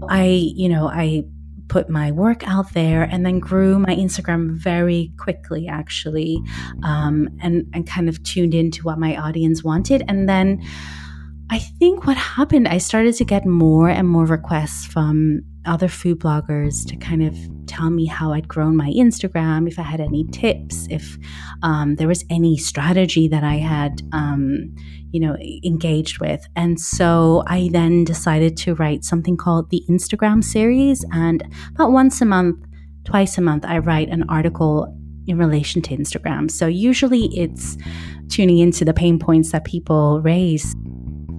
I put my work out there and then grew my Instagram very quickly, actually, and kind of tuned into what my audience wanted. And then I think what happened, I started to get more and more requests from other food bloggers to kind of tell me how I'd grown my Instagram, if I had any tips, if there was any strategy that I had, engaged with. And so I then decided to write something called the Instagram series. And about once a month, twice a month, I write an article in relation to Instagram. So usually it's tuning into the pain points that people raise.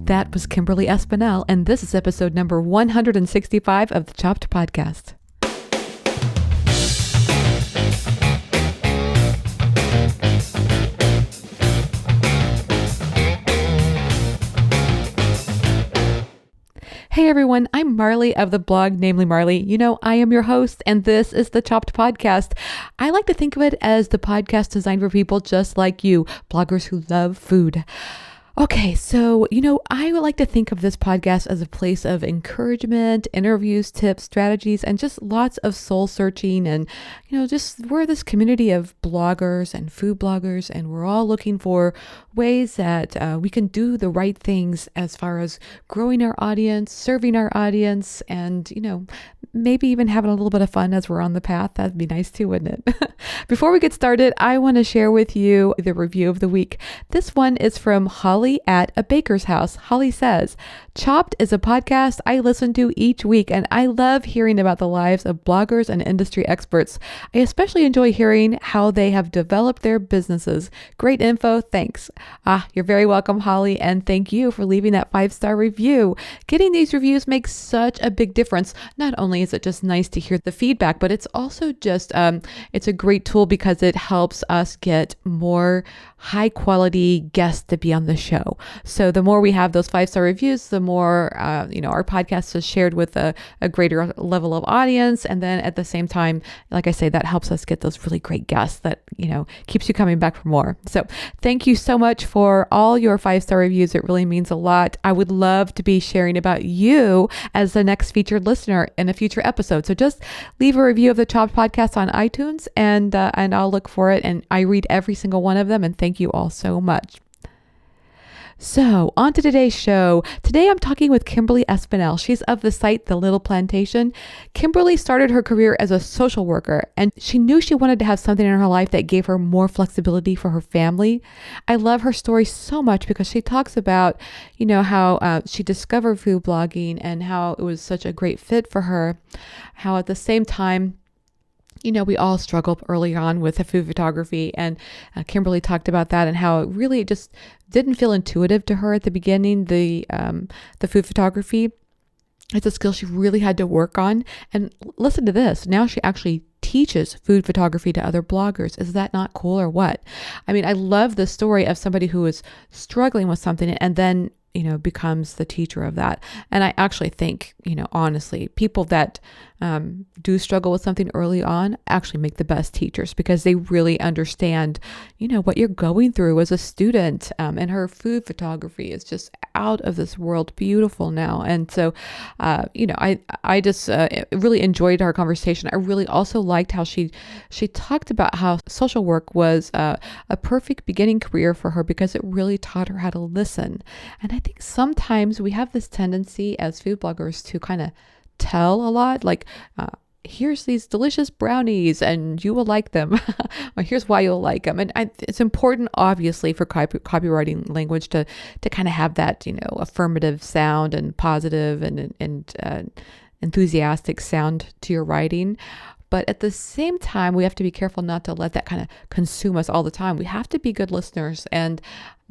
That was Kimberly Espinel, and this is episode number 165 of the Chopped Podcast. Hey everyone, I'm Marley of the blog Namely Marley. You know, I am your host, and this is the Chopped Podcast. I like to think of it as the podcast designed for people just like you, bloggers who love food. Okay, so, I would like to think of this podcast as a place of encouragement, interviews, tips, strategies, and just lots of soul searching. And, we're this community of bloggers and food bloggers, and we're all looking for ways that we can do the right things as far as growing our audience, serving our audience, and, maybe even having a little bit of fun as we're on the path. That'd be nice too, wouldn't it? Before we get started, I want to share with you the review of the week. This one is from Holly at A Baker's House. Holly says, Chopped is a podcast I listen to each week, and I love hearing about the lives of bloggers and industry experts. I especially enjoy hearing how they have developed their businesses. Great info. Thanks. You're very welcome, Holly, and thank you for leaving that 5-star review. Getting these reviews makes such a big difference. Not only is it just nice to hear the feedback, but it's also just, it's a great tool because it helps us get more high quality guests to be on the show. So the more we have those 5-star reviews, the more, our podcast is shared with a greater level of audience. And then at the same time, like I say, that helps us get those really great guests that, keeps you coming back for more. So thank you so much for all your 5-star reviews. It really means a lot. I would love to be sharing about you as the next featured listener in a future episode. So just leave a review of the Chopped Podcast on iTunes and I'll look for it. And I read every single one of them. And thank you all so much. So on to today's show. Today I'm talking with Kimberly Espinel. She's of the site The Little Plantation. Kimberly started her career as a social worker, and she knew she wanted to have something in her life that gave her more flexibility for her family. I love her story so much because she talks about, how she discovered food blogging and how it was such a great fit for her. How at the same time, we all struggled early on with the food photography, and Kimberly talked about that and how it really just didn't feel intuitive to her at the beginning, the food photography. It's a skill she really had to work on. And listen to this. Now she actually teaches food photography to other bloggers. Is that not cool or what? I mean, I love the story of somebody who is struggling with something and then becomes the teacher of that. And I actually think, honestly, people that do struggle with something early on actually make the best teachers because they really understand, what you're going through as a student. And her food photography is just out of this world beautiful now. And so, I just really enjoyed our conversation. I really also liked how she talked about how social work was a perfect beginning career for her because it really taught her how to listen. And I think sometimes we have this tendency as food bloggers to kind of tell a lot, like, here's these delicious brownies and you will like them. Or here's why you'll like them. And it's important, obviously, for copywriting language to kind of have that, affirmative sound and positive and enthusiastic sound to your writing. But at the same time, we have to be careful not to let that kind of consume us all the time. We have to be good listeners. And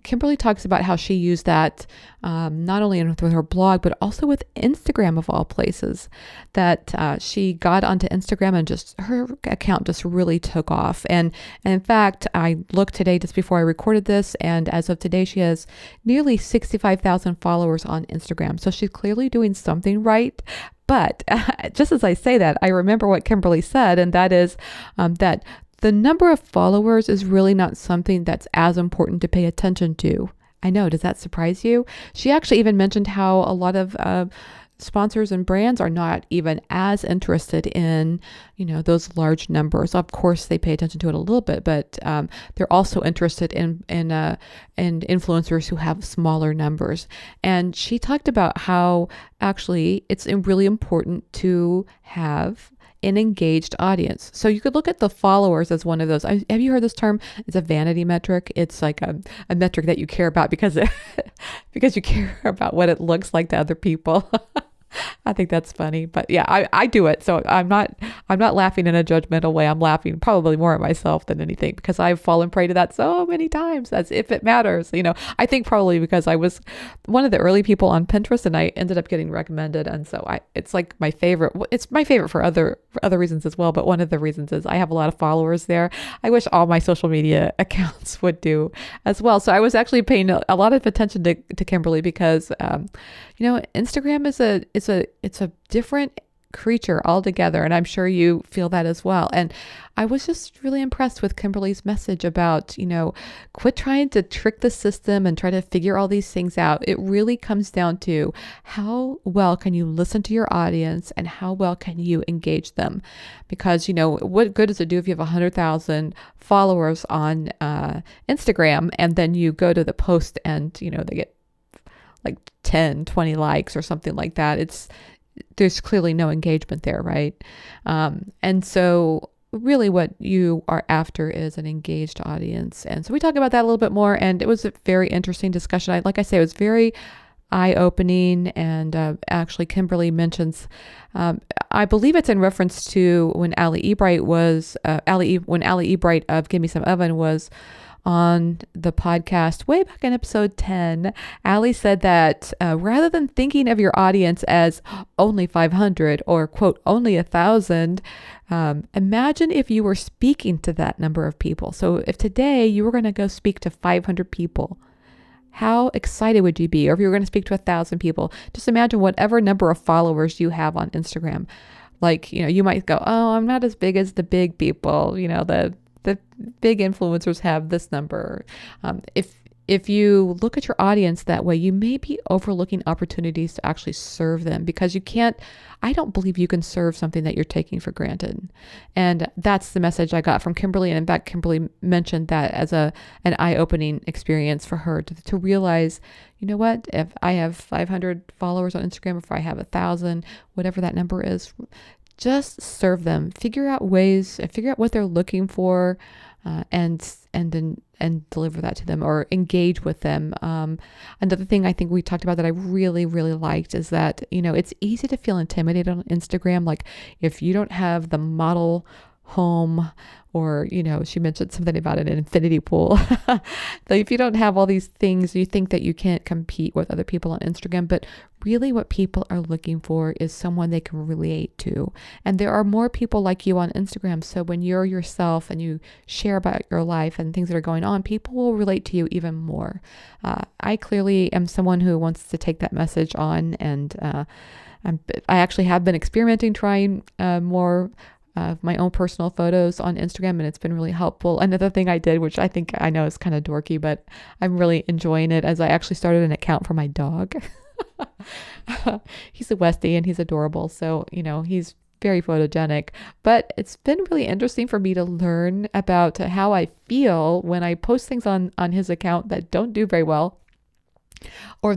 Kimberly talks about how she used that not only with her blog, but also with Instagram of all places, that she got onto Instagram and just her account just really took off. And in fact, I looked today just before I recorded this, and as of today, she has nearly 65,000 followers on Instagram. So she's clearly doing something right. But just as I say that, I remember what Kimberly said, and that is that the number of followers is really not something that's as important to pay attention to. I know, does that surprise you? She actually even mentioned how a lot of sponsors and brands are not even as interested in, those large numbers. Of course, they pay attention to it a little bit, but they're also interested in influencers who have smaller numbers. And she talked about how actually it's really important to have an engaged audience. So you could look at the followers as one of those. Have you heard this term? It's a vanity metric. It's like a metric that you care about because because you care about what it looks like to other people. I think that's funny, but yeah, I do it. So I'm not laughing in a judgmental way. I'm laughing probably more at myself than anything because I've fallen prey to that so many times, as if it matters. I think probably because I was one of the early people on Pinterest and I ended up getting recommended. And so it's like my favorite. It's my favorite for other reasons as well. But one of the reasons is I have a lot of followers there. I wish all my social media accounts would do as well. So I was actually paying a lot of attention to Kimberly because, Instagram it's a different creature altogether. And I'm sure you feel that as well. And I was just really impressed with Kimberly's message about, quit trying to trick the system and try to figure all these things out. It really comes down to how well can you listen to your audience and how well can you engage them? Because, what good does it do if you have 100,000 followers on Instagram and then you go to the post and, they get like 10, 20 likes or something like that. There's clearly no engagement there, right? And so really what you are after is an engaged audience. And so we talk about that a little bit more, and it was a very interesting discussion. Like I say, it was very eye-opening, and actually Kimberly mentions, I believe it's in reference to when Allie Ebright of Give Me Some Oven was on the podcast way back in episode 10, Allie said that rather than thinking of your audience as only 500 or quote, only 1,000, imagine if you were speaking to that number of people. So if today you were going to go speak to 500 people, how excited would you be? Or if you were going to speak to 1,000 people, just imagine whatever number of followers you have on Instagram. Like, you might go, oh, I'm not as big as the big people, the big influencers have this number. If you look at your audience that way, you may be overlooking opportunities to actually serve them because I don't believe you can serve something that you're taking for granted. And that's the message I got from Kimberly. And in fact, Kimberly mentioned that as an eye-opening experience for her to realize, you know what, if I have 500 followers on Instagram, if I have 1,000, whatever that number is, just serve them, figure out what they're looking for, and deliver that to them or engage with them. Another thing I think we talked about that I really, really liked is that, it's easy to feel intimidated on Instagram. Like if you don't have the model home, or, she mentioned something about an infinity pool. Like if you don't have all these things, you think that you can't compete with other people on Instagram, but really what people are looking for is someone they can relate to. And there are more people like you on Instagram. So when you're yourself and you share about your life and things that are going on, people will relate to you even more. I clearly am someone who wants to take that message on, and I actually have been experimenting, trying more of my own personal photos on Instagram, and it's been really helpful. Another thing I did, which I know is kind of dorky, but I'm really enjoying it, as I actually started an account for my dog. He's a Westie and he's adorable. So, he's very photogenic, but it's been really interesting for me to learn about how I feel when I post things on his account that don't do very well, or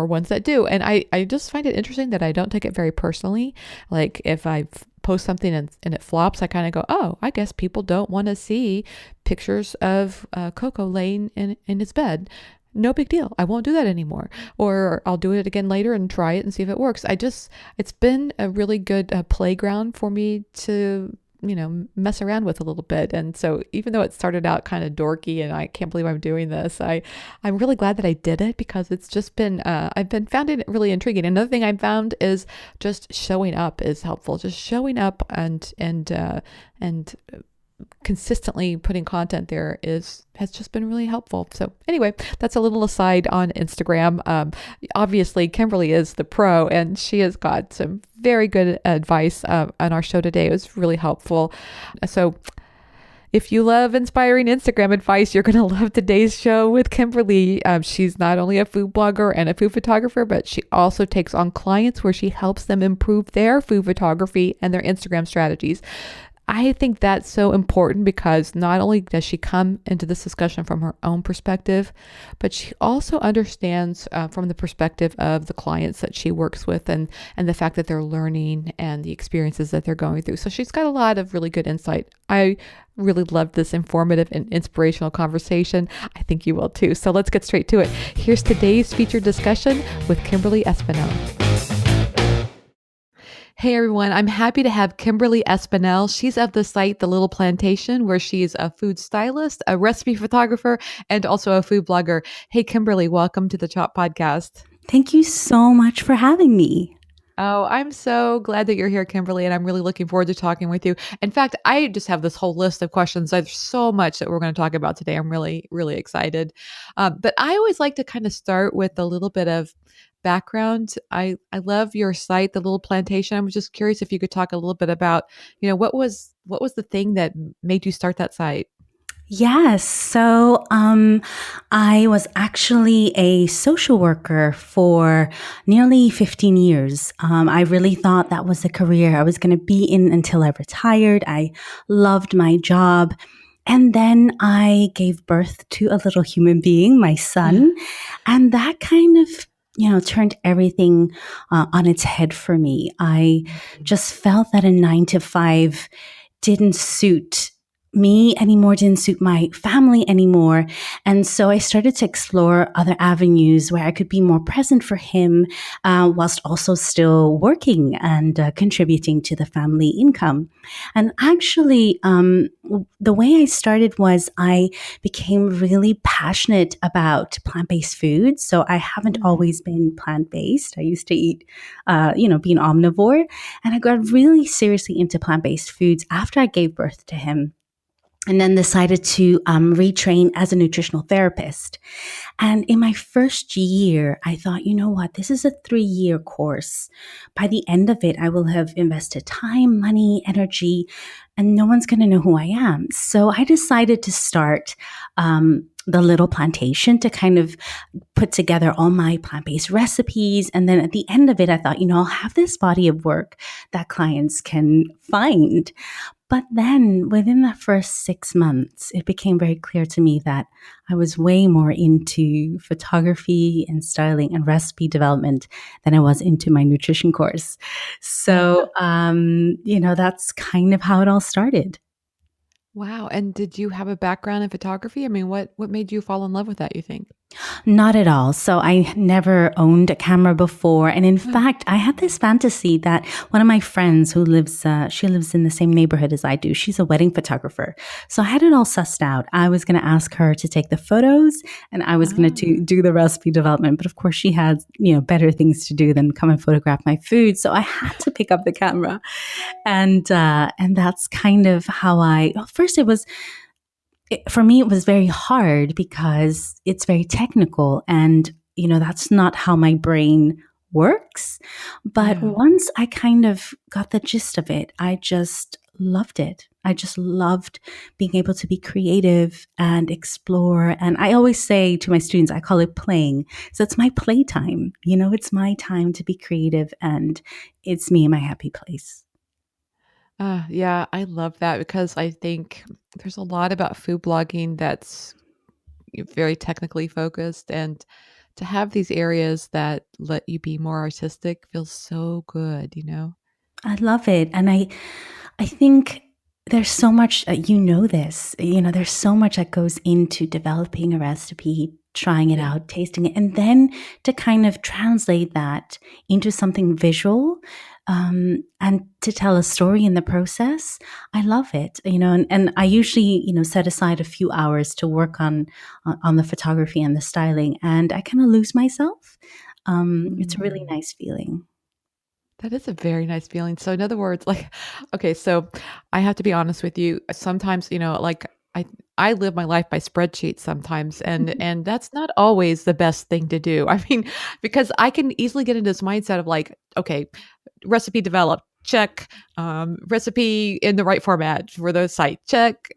ones that do. And I just find it interesting that I don't take it very personally. Like if I post something and it flops, I kind of go, oh, I guess people don't want to see pictures of Coco laying in his bed. No big deal. I won't do that anymore. Or I'll do it again later and try it and see if it works. It's been a really good playground for me to, mess around with a little bit. And so even though it started out kind of dorky and I can't believe I'm doing this, I'm really glad that I did it, because it's just been, found it really intriguing. Another thing I've found is just showing up is helpful. Just showing up and consistently putting content there has just been really helpful. So anyway, that's a little aside on Instagram. Obviously, Kimberly is the pro, and she has got some very good advice on our show today. It was really helpful. So If you love inspiring Instagram advice, you're going to love today's show with Kimberly. She's not only a food blogger and a food photographer, but she also takes on clients where she helps them improve their food photography and their Instagram strategies. I think that's so important because not only does she come into this discussion from her own perspective, but she also understands from the perspective of the clients that she works with and the fact that they're learning and the experiences that they're going through. So she's got a lot of really good insight. I really loved this informative and inspirational conversation. I think you will too. So let's get straight to it. Here's today's featured discussion with Kimberly Espinel. Hey everyone, I'm happy to have Kimberly Espinel. She's of the site The Little Plantation, where she's a food stylist, a recipe photographer, and also a food blogger. Hey Kimberly, welcome to the Chop Podcast. Thank you so much for having me. Oh, I'm so glad that you're here, Kimberly, and I'm really looking forward to talking with you. In fact, I just have this whole list of questions. There's so much that we're going to talk about today. I'm really, really excited. But I always like to kind of start with a little bit of background. I love your site, The Little Plantation. I was just curious if you could talk a little bit about, what was the thing that made you start that site? Yes. So I was actually a social worker for nearly 15 years. I really thought that was a career I was going to be in until I retired. I loved my job. And then I gave birth to a little human being, my son. And that kind of turned everything on its head for me. I just felt that a 9 to 5 didn't suit me anymore, didn't suit my family anymore. And so I started to explore other avenues where I could be more present for him whilst also still working and contributing to the family income. And actually, the way I started was I became really passionate about plant-based foods. So I haven't always been plant-based. I used to eat, be an omnivore. And I got really seriously into plant-based foods after I gave birth to him, and then decided to retrain as a nutritional therapist. And in my first year, I thought, you know what, this is a 3-year course. By the end of it, I will have invested time, money, energy, and no one's going to know who I am. So I decided to start the Little Plantation to kind of put together all my plant-based recipes. And then at the end of it, I thought, I'll have this body of work that clients can find. But then within the first 6 months, it became very clear to me that I was way more into photography and styling and recipe development than I was into my nutrition course. So, that's kind of how it all started. Wow. And did you have a background in photography? I mean, what made you fall in love with that, you think? Not at all. So I never owned a camera before. And in fact, I had this fantasy that one of my friends who she lives in the same neighborhood as I do. She's a wedding photographer. So I had it all sussed out. I was going to ask her to take the photos and I was going to do the recipe development. But of course she had, better things to do than come and photograph my food. So I had to pick up the camera. And that's kind of how first for me, it was very hard because it's very technical and, that's not how my brain works. But once I kind of got the gist of it, I just loved it. I just loved being able to be creative and explore. And I always say to my students, I call it playing. So it's my playtime. It's my time to be creative and it's me in my happy place. Yeah, I love that because I think there's a lot about food blogging that's very technically focused, and to have these areas that let you be more artistic feels so good. I love it. And I think there's so much, there's so much that goes into developing a recipe, trying it out, tasting it, and then to kind of translate that into something visual and to tell a story in the process. I love it, and I usually, set aside a few hours to work on the photography and the styling, and I kind of lose myself. It's a really nice feeling. That is a very nice feeling. So in other words, okay, so I have to be honest with you. Sometimes, I live my life by spreadsheets sometimes, and that's not always the best thing to do. I mean, because I can easily get into this mindset of okay, recipe developed, check. Recipe in the right format for the site, check.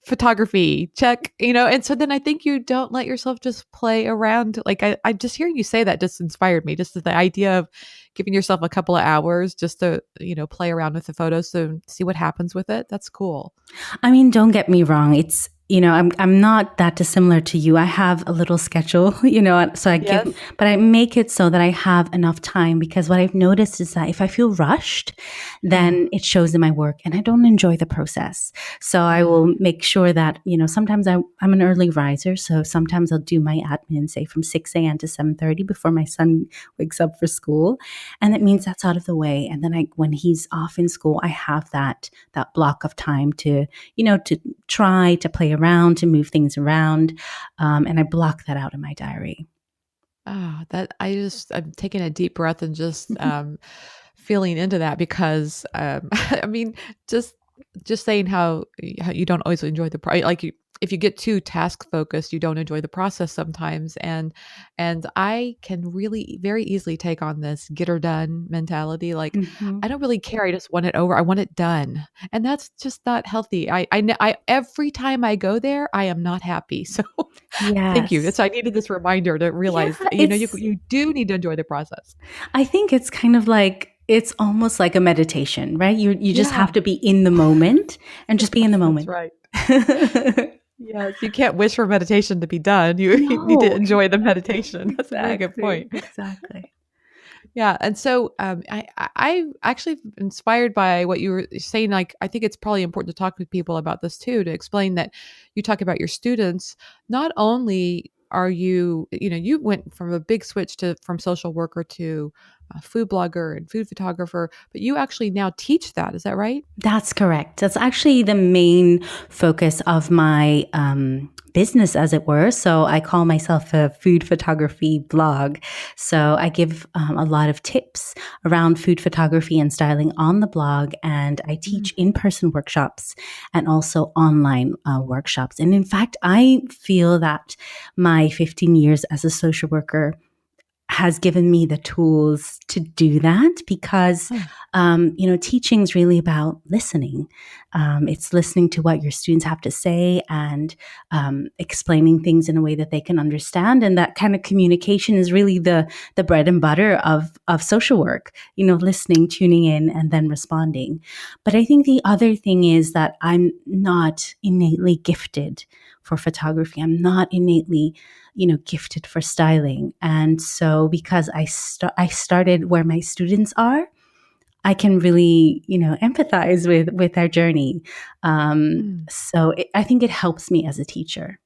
Photography, check. And so then I think you don't let yourself just play around. Like I just hearing you say that just inspired me. Just the idea of giving yourself a couple of hours just to play around with the photos to see what happens with it. That's cool. I mean, don't get me wrong. It's, I'm not that dissimilar to you. I have a little schedule, so Yes. but I make it so that I have enough time, because what I've noticed is that if I feel rushed, then Ah, it shows in my work and I don't enjoy the process. So I ah, will make sure that, sometimes I'm an early riser. So sometimes I'll do my admin, say from 6 a.m. to 7:30 before my son wakes up for school. And that means that's out of the way. And then when he's off in school, I have that block of time to to try to play around, to move things around. And I block that out in my diary. that I'm taking a deep breath and just feeling into that because I mean, just just saying how you don't always enjoy the like if you get too task focused, you don't enjoy the process sometimes, and I can really very easily take on this get her done mentality. Like Hmm. I don't really care, I just want it over, I want it done, and that's just not healthy. I every time I go there, I am not happy. So thank you. Yes. It's I needed this reminder to Yeah, realize, it's, you do need to enjoy the process. I think it's kind of like, it's almost like a meditation, right? You just Yeah. have to be in the moment and just be in the Yes, that's moment. right. Yes, you can't wish for meditation to be done. You need to No, enjoy the meditation. That's a very good exactly, point. exactly. Yeah, and so I actually inspired by what you were saying. Like, I think it's probably important to talk with people about this too, to explain that you talk about your students. Not only are you, you went from a big switch to from social worker to a food blogger and food photographer, but you actually now teach that. Is that right? That's correct. That's actually the main focus of my business, as it were. So I call myself a food photography blog. So I give a lot of tips around food photography and styling on the blog, and I teach in person workshops and also online workshops. And in fact, I feel that my 15 years as a social worker has given me the tools to do that, because Mm. teaching is really about listening. It's listening to what your students have to say, and explaining things in a way that they can understand. And that kind of communication is really the bread and butter of social work. Listening, tuning in, and then responding. But I think the other thing is that I'm not innately gifted for photography. I'm not innately gifted for styling. And so because I started where my students are, I can really, empathize with their journey. Mm. I think it helps me as a teacher.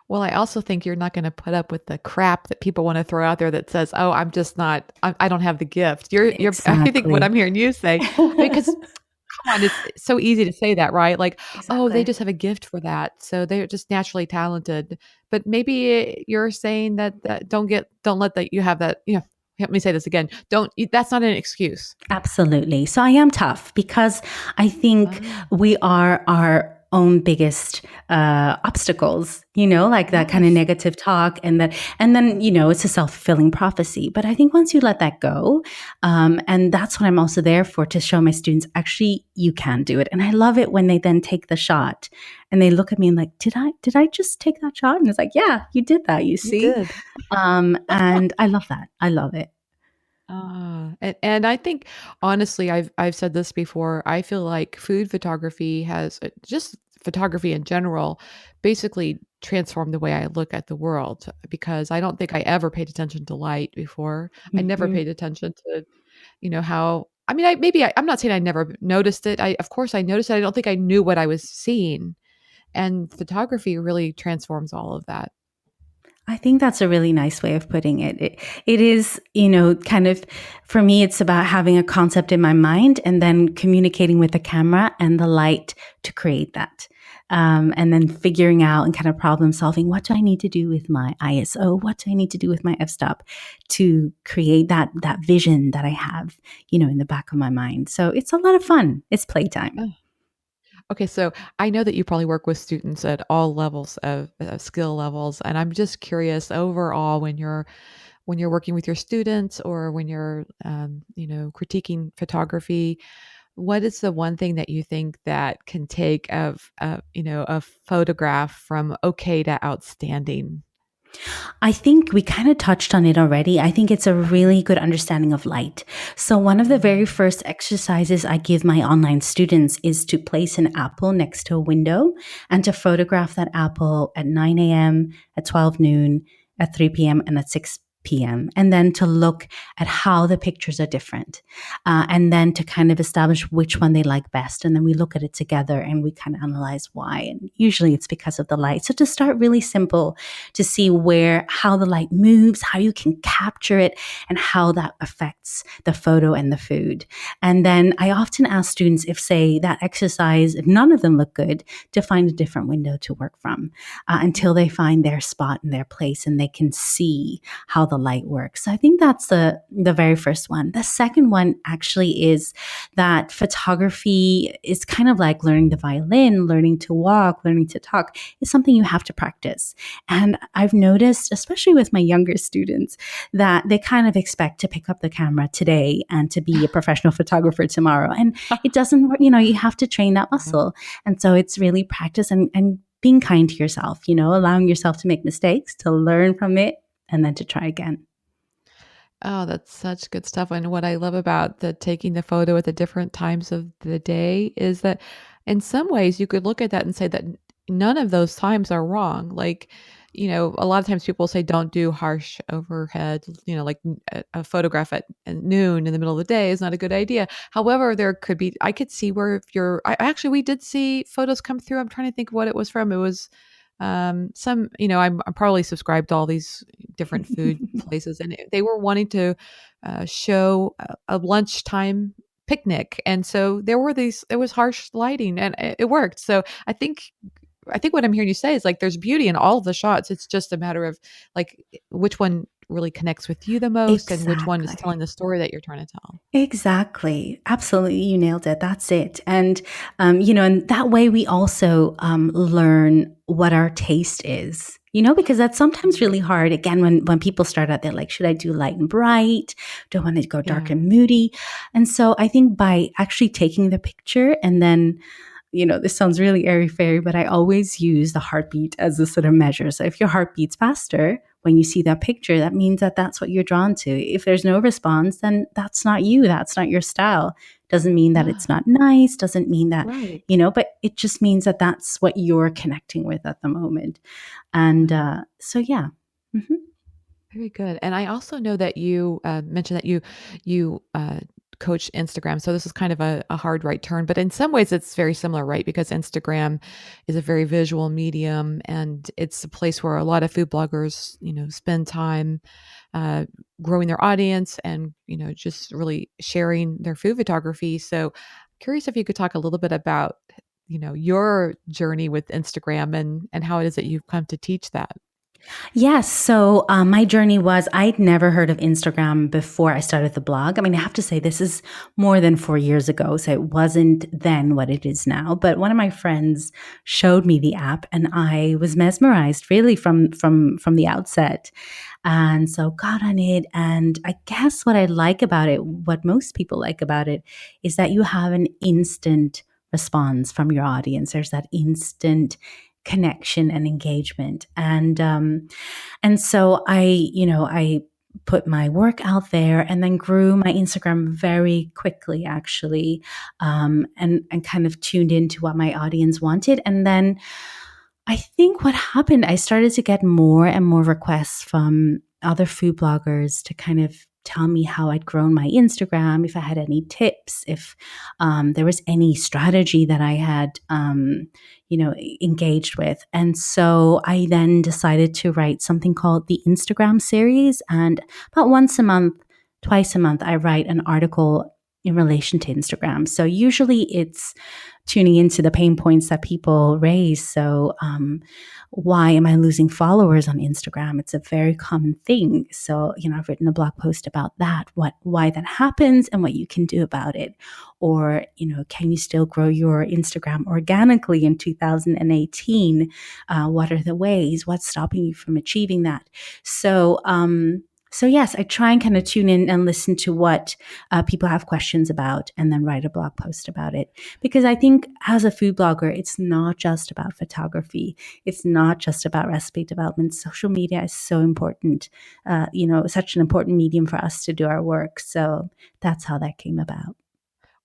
Well, I also think you're not going to put up with the crap that people want to throw out there that says, "Oh, I'm just not. I don't have the gift." You're. I think what Exactly. I'm hearing you say, because come on, it's so easy to say that, right? Like, "Oh, they Exactly. just have a gift for that, so they're just naturally talented." But maybe you're saying that don't let that you have that. Let me say this again. Don't. That's not an excuse. Absolutely. So I am tough, because I think Ah, we are our own biggest obstacles, like that kind of yes. negative talk, and then, it's a self fulfilling prophecy. But I think once you let that go, and that's what I'm also there for, to show my students, actually, you can do it. And I love it when they then take the shot and they look at me and like, did I just take that shot? And it's like, yeah, you did that, you You see? did. And I love that. I love it. And I think honestly, I've said this before. I feel like food photography has just photography in general, basically transformed the way I look at the world because I don't think I ever paid attention to light before. I never Mhm. paid attention to, how. I mean, I'm not saying I never noticed it. Of course I noticed it. I don't think I knew what I was seeing, and photography really transforms all of that. I think that's a really nice way of putting it. It is, kind of, for me, it's about having a concept in my mind and then communicating with the camera and the light to create that. And then figuring out and kind of problem solving, what do I need to do with my ISO? What do I need to do with my f-stop to create that vision that I have, in the back of my mind. So it's a lot of fun. It's playtime. Okay, so I know that you probably work with students at all levels of skill levels, and I'm just curious overall when you're working with your students or when you're, critiquing photography, what is the one thing that you think that can take a photograph from okay to outstanding? I think we kind of touched on it already. I think it's a really good understanding of light. So, one of the very Mm. first exercises I give my online students is to place an apple next to a window and to photograph that apple at 9 a.m., at 12 noon, at 3 p.m., and at 6 p.m., and then to look at how the pictures are different, and then to kind of establish which one they like best. And then we look at it together and we kind of analyze why. And usually it's because of the light. So, to start really simple, to see how the light moves, how you can capture it, and how that affects the photo and the food. And then I often ask students if, say, that exercise, if none of them look good, to find a different window to work from until they find their spot and their place and they can see how the light works. So I think that's the very first one. The second one actually is that photography is kind of like learning the violin, learning to walk, learning to talk. It's something you have to practice. And I've noticed, especially with my younger students, that they kind of expect to pick up the camera today and to be a professional photographer tomorrow. And it doesn't work. You have to train that muscle. And so it's really practice and being kind to yourself, allowing yourself to make mistakes, to learn from it, and then to try again. Oh, that's such good stuff. And what I love about the taking the photo at the different times of the day is that in some ways you could look at that and say that none of those times are wrong. Like, a lot of times people say don't do harsh overhead, like a photograph at noon in the middle of the day is not a good idea. However, I could see where if we did see photos come through. I'm trying to think what it was from. It was I'm probably subscribed to all these different food places, and they were wanting to show a lunchtime picnic, and so there was harsh lighting, and it worked. So I think what I'm hearing you say is like there's beauty in all of the shots. It's just a matter of like which one really connects with you the most, and which one is telling Exactly. the story that you're trying to tell. Exactly. Absolutely. You nailed it. That's it. And, and that way we also learn what our taste is, because that's sometimes really hard. Again, when people start out, they're like, should I do light and bright? Do I want to go dark Yeah. and moody? And so I think by actually taking the picture and then this sounds really airy fairy, but I always use the heartbeat as a sort of measure. So if your heart beats faster when you see that picture, that means that that's what you're drawn to. If there's no response, then that's not you. That's not your style. Doesn't mean that it's Ah, not nice. Doesn't mean that, right. but it just means that that's what you're connecting with at the moment. And Wow. so, yeah. Mhm. Very good. And I also know that you mentioned that you coach Instagram. So this is kind of a hard right turn, but in some ways it's very similar, right? Because Instagram is a very visual medium, and it's a place where a lot of food bloggers, spend time growing their audience and just really sharing their food photography. So curious if you could talk a little bit about your journey with Instagram and how it is that you've come to teach that. Yes. So my journey was I'd never heard of Instagram before I started the blog. I mean, I have to say this is more than 4 years ago, so it wasn't then what it is now. But one of my friends showed me the app, and I was mesmerized really from the outset. And so got on it. And I guess what I like about it, what most people like about it, is that you have an instant response from your audience. There's that instant connection and engagement. And so I put my work out there and then grew my Instagram very quickly, actually, and kind of tuned into what my audience wanted. And then I think what happened, I started to get more and more requests from other food bloggers to kind of tell me how I'd grown my Instagram, if I had any tips, if there was any strategy that I had, engaged with. And so I then decided to write something called the Instagram series. And about once a month, twice a month, I write an article in relation to Instagram. So usually it's tuning into the pain points that people raise. So, why am I losing followers on Instagram? It's a very common thing. So, I've written a blog post about that, why that happens and what you can do about it. Or, can you still grow your Instagram organically in 2018? What are the ways? What's stopping you from achieving that? So, So yes, I try and kind of tune in and listen to what people have questions about, and then write a blog post about it. Because I think as a food blogger, it's not just about photography. It's not just about recipe development. Social media is so important. Such an important medium for us to do our work. So that's how that came about.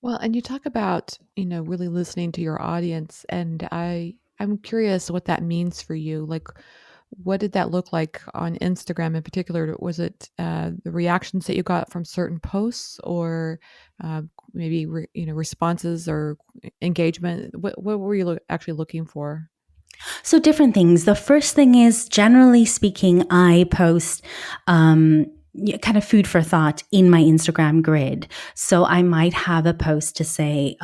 Well, and you talk about, really listening to your audience, and I'm curious what that means for you. Like, what did that look like on Instagram in particular? Was it the reactions that you got from certain posts, or uh, maybe responses or engagement? What were you actually looking for? So different things. The first thing is, generally speaking, I post kind of food for thought in my Instagram grid. So I might have a post to say,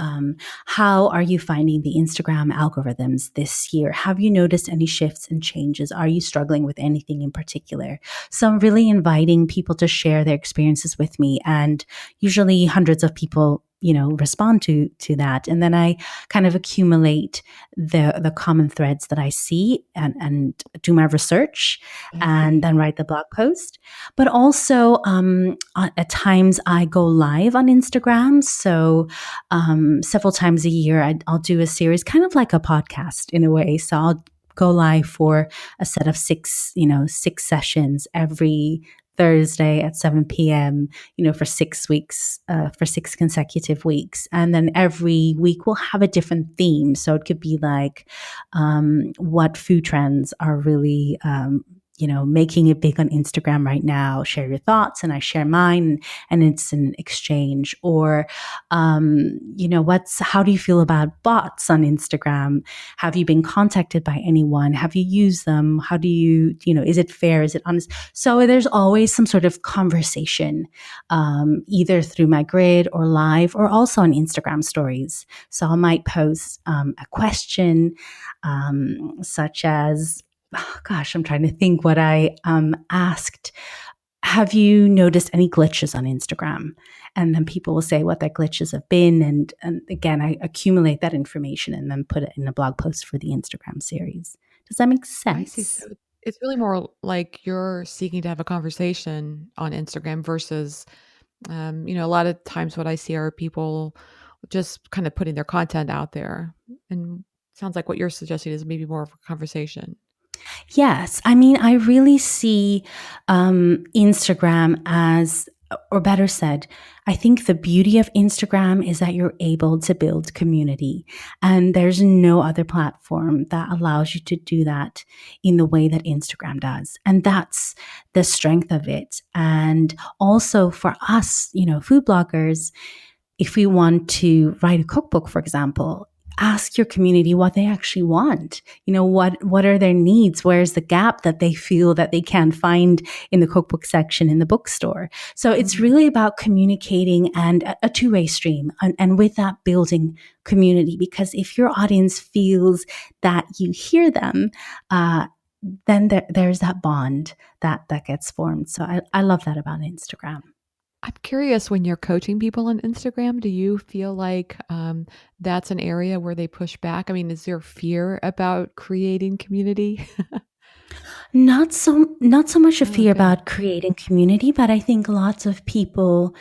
how are you finding the Instagram algorithms this year? Have you noticed any shifts and changes? Are you struggling with anything in particular? So I'm really inviting people to share their experiences with me, and usually hundreds of people respond to that, and then I kind of accumulate the common threads that I see, and do my research, I and see. then write the blog post. But also, at times I go live on Instagram. So several times a year, I'll do a series, kind of like a podcast in a way. So I'll go live for a set of six sessions every Thursday at 7 p.m., for 6 weeks, for 6 consecutive weeks. And then every week we'll have a different theme. So it could be like, what food trends are really, making it big on Instagram right now. Share your thoughts, and I share mine, and it's an exchange. Or, how do you feel about bots on Instagram? Have you been contacted by anyone? Have you used them? How do is it fair? Is it honest? So there's always some sort of conversation, either through my grid or live, or also on Instagram stories. So I might post a question, such as, oh gosh, I'm trying to think what I asked. Have you noticed any glitches on Instagram? And then people will say what their glitches have been. And again, I accumulate that information and then put it in a blog post for the Instagram series. Does that make I see. sense? So it's really more like you're seeking to have a conversation on Instagram versus, a lot of times what I see are people just kind of putting their content out there. And sounds like what you're suggesting is maybe more of a conversation. Yes. I mean, I really see Instagram as, or better said, I think the beauty of Instagram is that you're able to build community. And there's no other platform that allows you to do that in the way that Instagram does. And that's the strength of it. And also for us, food bloggers, if we want to write a cookbook, for example, ask your community what they actually want. What are their needs? Where's the gap that they feel that they can't find in the cookbook section in the bookstore? So it's Mhm. really about communicating, and a two-way stream, and with that, building community. Because if your audience feels that you hear them, then there's that bond that gets formed. So I love that about Instagram. I'm curious, when you're coaching people on Instagram, do you feel like that's an area where they push back? I mean, is there fear about creating community? Not so much a Oh, fear good. about creating community, but I think lots of people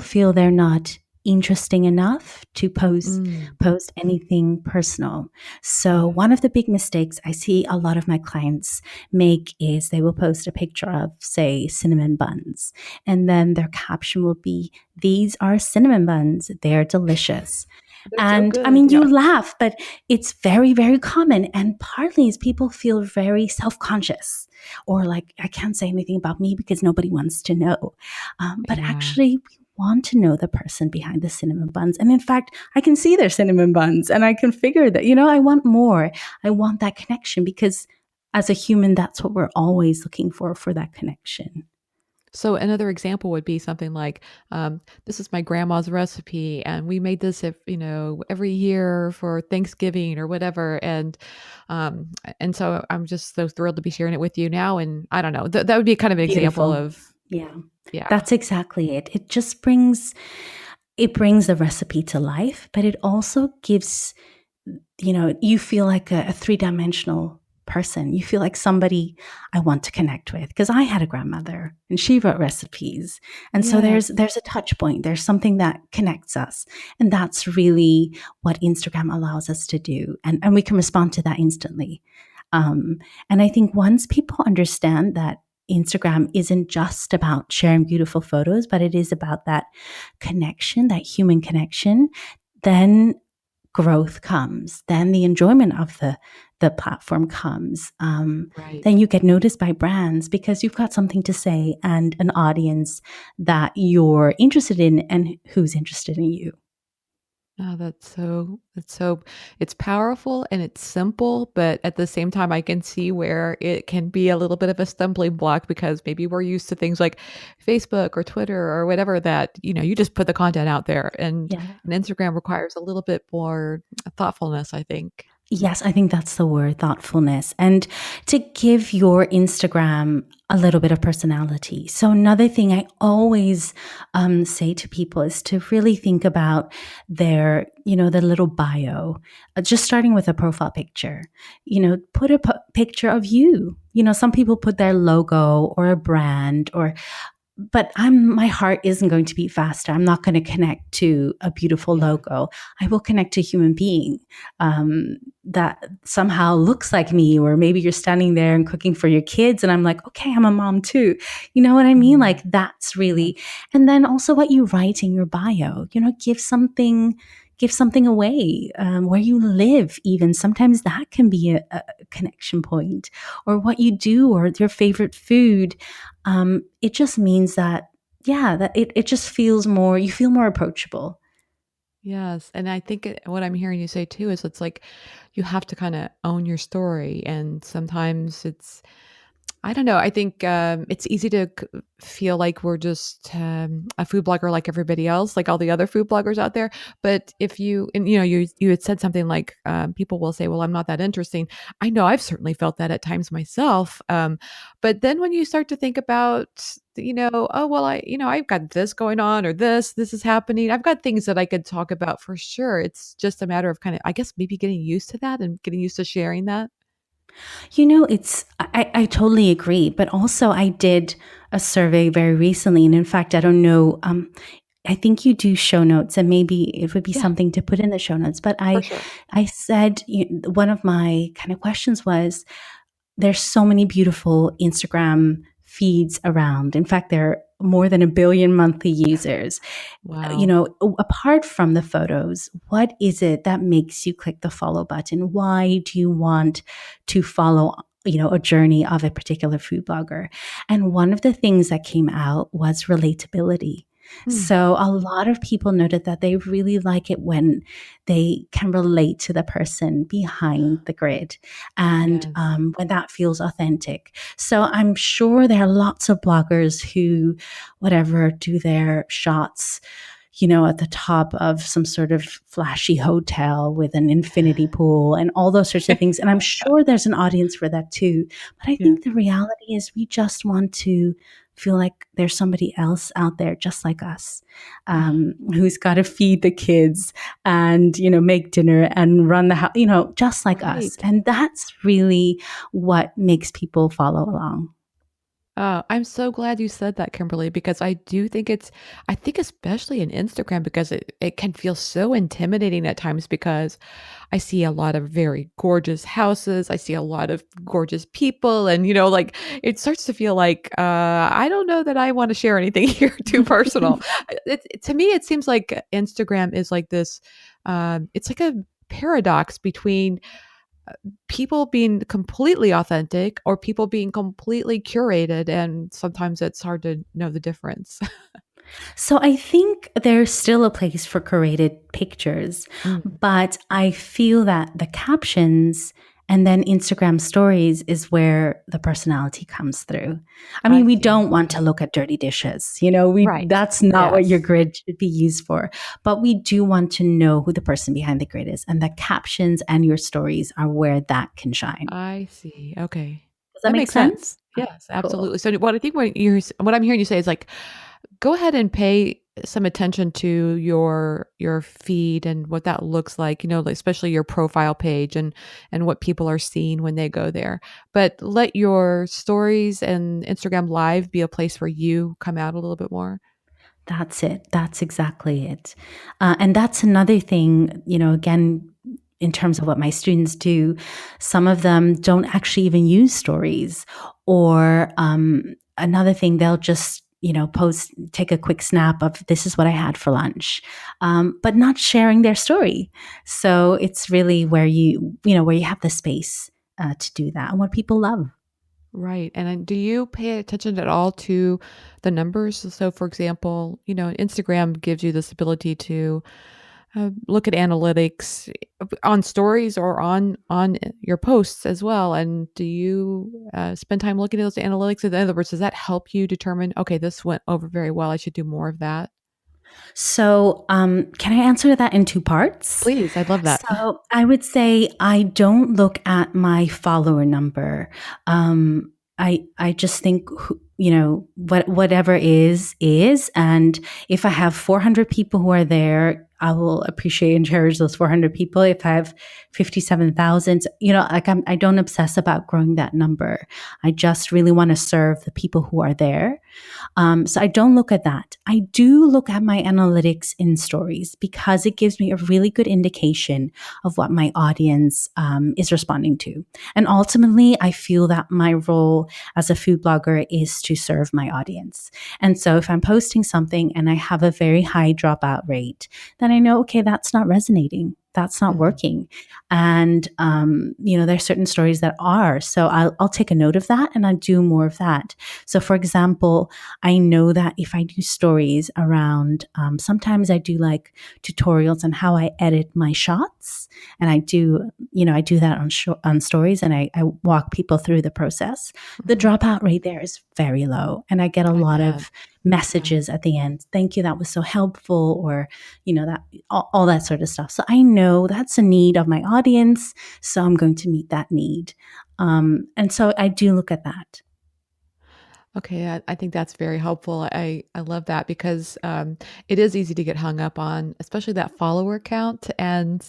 feel they're not interesting enough to Mm, post anything personal. So yeah. one of the big mistakes I see a lot of my clients make is they will post a picture of, say, cinnamon buns, and then their caption will be, "These are cinnamon buns. They're delicious." They're so And I good. mean, you Yeah. laugh, but it's very, very common. And partly is people feel very self conscious, or like, I can't say anything about me because nobody wants to know. But Yeah. actually, we want to know the person behind the cinnamon buns. And in fact, I can see their cinnamon buns, and I can figure that, I want more. I want that connection, because as a human, that's what we're always looking for that connection. So another example would be something like, "This is my grandma's recipe, and we made this, if every year for Thanksgiving or whatever." Um, and so I'm just so thrilled to be sharing it with you now. And I don't know, that would be kind of an example Beautiful. of, Yeah. yeah. That's exactly it. It brings the recipe to life, but it also gives, you feel like a three-dimensional person. You feel like somebody I want to connect with, because I had a grandmother and she wrote recipes. And so Yes. there's a touch point. There's something that connects us. And that's really what Instagram allows us to do. And we can respond to that instantly. Um, and I think once people understand that Instagram isn't just about sharing beautiful photos, but it is about that connection, that human connection, then growth comes. Then the enjoyment of the platform comes. Right. Then you get noticed by brands because you've got something to say and an audience that you're interested in and who's interested in you. Oh, it's powerful and it's simple, but at the same time, I can see where it can be a little bit of a stumbling block because maybe we're used to things like Facebook or Twitter or whatever that, you just put the content out there Yeah. and Instagram requires a little bit more thoughtfulness, I think. Yes, I think that's the word, thoughtfulness, and to give your Instagram a little bit of personality. So another thing I always say to people is to really think about their little bio, just starting with a profile picture. Put a picture of you. Some people put their logo or a brand or but my heart isn't going to beat faster. I'm not going to connect to a beautiful Yeah. logo. I will connect to a human being that somehow looks like me, or maybe you're standing there and cooking for your kids, and I'm like, okay, I'm a mom too. You know what I mean? Mm, Like that's yes. really, and then also what you write in your bio. Give something away, where you live. Even sometimes that can be a connection point, or what you do, or your favorite food. It just means that, yeah, that it just feels more, you feel more approachable. Yes, and I think what I'm hearing you say too is it's like you have to kind of own your story, and sometimes I don't know. I think it's easy to feel like we're just a food blogger like everybody else, like all the other food bloggers out there. But if you had said something like people will say, "Well, I'm not that interesting." I know I've certainly felt that at times myself. But then when you start to think about, oh well, I've got this going on, or this is happening. I've got things that I could talk about for sure. It's just a matter of kind of, I guess, maybe getting used to that and getting used to sharing that. I totally agree. But also, I did a survey very recently. And in fact, I don't know, I think you do show notes, and maybe it would be Yeah, something to put in the show notes. But for sure. I said, one of my kind of questions was, there's so many beautiful Instagram feeds around. In fact, there are more than a billion monthly users. Wow. Apart from the photos, what is it that makes you click the follow button? Why do you want to follow, a journey of a particular food blogger? And one of the things that came out was relatability. Hmm. So a lot of people noted that they really like it when they can relate to the person behind the grid, and Yes. when that feels authentic. So I'm sure there are lots of bloggers who, whatever, do their shots, at the top of some sort of flashy hotel with an infinity pool and all those sorts of things. And I'm sure there's an audience for that too. But I Yeah. think the reality is we just want to feel like there's somebody else out there just like us, who's got to feed the kids and, make dinner and run the house, just like us. Right. And that's really what makes people follow along. I'm so glad you said that, Kimberly, because I think especially in Instagram, because it can feel so intimidating at times because I see a lot of very gorgeous houses. I see a lot of gorgeous people. And, like it starts to feel like, I don't know that I want to share anything here too personal. To me, it seems like Instagram is like this, it's like a paradox between people being completely authentic or people being completely curated, and sometimes it's hard to know the difference. So I think there's still a place for curated pictures, Mm, but I feel that the captions and then Instagram stories is where the personality comes through. I I mean, we see. don't want Okay. to look at dirty dishes. We Right. that's not what your Yes. grid should be used for. But we do want to know who the person behind the grid is, and the captions and your stories are where that can shine. I see. Okay. Does that That make makes sense. sense? Yes, Cool. absolutely. So what I think what I'm hearing you say is like, go ahead and pay. some attention to your feed and what that looks like, especially your profile page and what people are seeing when they go there. But let your stories and Instagram live be a place where you come out a little bit more. That's it. That's exactly it. And that's another thing, again, in terms of what my students do, some of them don't actually even use stories. Or another thing, they'll just, post, take a quick snap of this is what I had for lunch, but not sharing their story. So it's really where where you have the space to do that and what people love. Right. And then do you pay attention at all to the numbers? So, for example, Instagram gives you this ability to look at analytics on stories or on your posts as well. And do you spend time looking at those analytics? In other words, does that help you determine, okay, this went over very well, I should do more of that? So, can I answer that in two parts? Please, I'd love that. So, I would say I don't look at my follower number. I just think whatever is, and if I have 400 people who are there, I will appreciate and cherish those 400 people. If I have 57,000, I don't obsess about growing that number. I just really want to serve the people who are there. So I don't look at that. I do look at my analytics in stories because it gives me a really good indication of what my audience is responding to. And ultimately, I feel that my role as a food blogger is to serve my audience. And so if I'm posting something and I have a very high dropout rate, then I know, okay, that's not resonating. That's not Mhm. working. And, there's certain stories that are. So I'll take a note of that and I do more of that. So for example, I know that if I do stories around, sometimes I do like tutorials on how I edit my shots. And I do that on stories and I walk people through the process. The Mhm. dropout rate there is very low. And I get a I lot bet. of Yeah. messages at the end. Thank you. That was so helpful. Or, that all that sort of stuff. So I know that's a need of my audience. So I'm going to meet that need. And so I do look at that. Okay, I think that's very helpful. I love that because it is easy to get hung up on, especially that follower count, and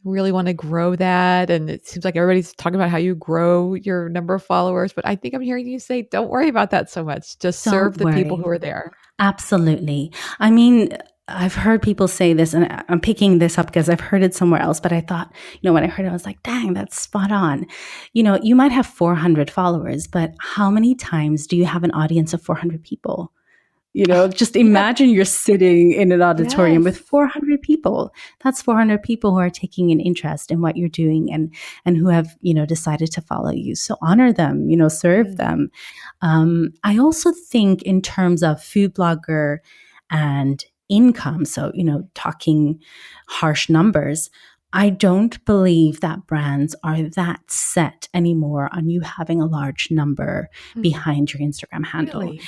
really want to grow that. And it seems like everybody's talking about how you grow your number of followers, but I think I'm hearing you say, don't worry about that so much. Just Don't serve the people worry. who are there. Absolutely. I mean, I've heard people say this, and I'm picking this up because I've heard it somewhere else, but I thought, when I heard it, I was like, dang, that's spot on. You might have 400 followers, but how many times do you have an audience of 400 people? Just Yeah. imagine you're sitting in an auditorium with Yes. 400 people. That's 400 people who are taking an interest in what you're doing and who have, decided to follow you. So honor them, serve Yes. them. I also think in terms of food blogger and income, so, talking harsh numbers, I don't believe that brands are that set anymore on you having a large number Hmm. behind your Instagram handle. Really?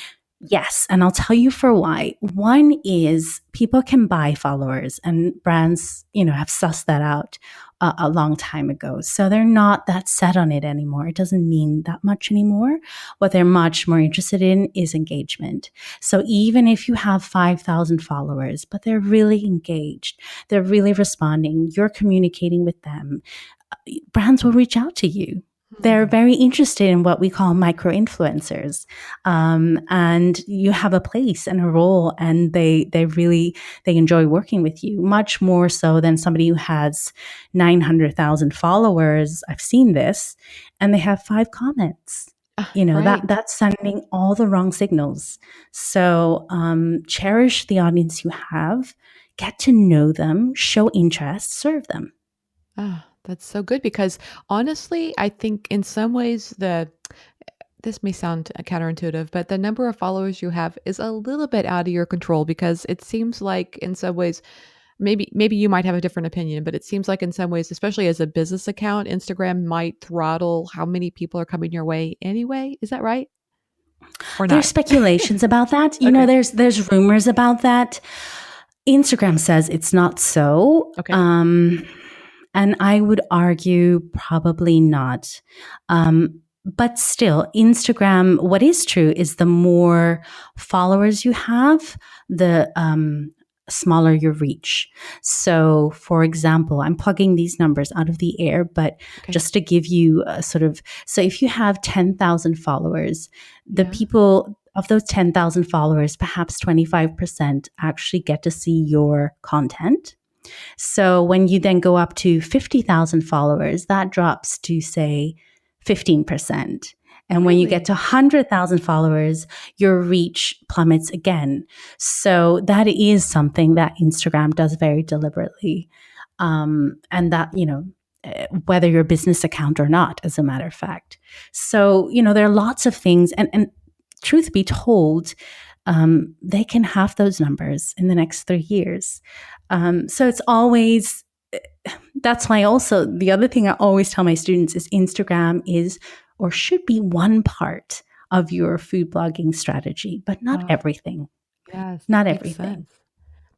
Yes, and I'll tell you for why. One is people can buy followers, and brands, have sussed that out a long time ago. So they're not that set on it anymore. It doesn't mean that much anymore. What they're much more interested in is engagement. So even if you have 5,000 followers, but they're really engaged, they're really responding, you're communicating with them, brands will reach out to you. They're Hmm. very interested in what we call micro influencers, and you have a place and a role, and they enjoy working with you much more so than somebody who has 900,000 followers. I've seen this, and they have 5 comments. Right. That's sending all the wrong signals. So cherish the audience you have, get to know them, show interest, serve them. Ah, that's so good because honestly, I think in some ways this may sound counterintuitive, but the number of followers you have is a little bit out of your control because it seems like in some ways, maybe you might have a different opinion, but it seems like in some ways, especially as a business account, Instagram might throttle how many people are coming your way anyway. Is that right? Or There's not? speculations about that. Okay. There's rumors about that. Instagram says it's not so. Okay. And I would argue probably not. but still, Instagram, what is true is the more followers you have, the smaller your reach. So, for example, I'm plugging these numbers out of the air, but Okay. just to give you a sort of, so if you have 10,000 followers, the Yeah. people of those 10,000 followers, perhaps 25% actually get to see your content. So when you then go up to 50,000 followers, that drops to, say, 15%. And when you get Really? to 100,000 followers, your reach plummets again. So that is something that Instagram does very deliberately. And that, whether your business account or not, as a matter of fact. So, there are lots of things. And truth be told, they can have those numbers in the next 3 years. So it's always, that's why also the other thing I always tell my students is Instagram is or should be one part of your food blogging strategy, but not Oh, everything. yes, that Not makes everything. sense.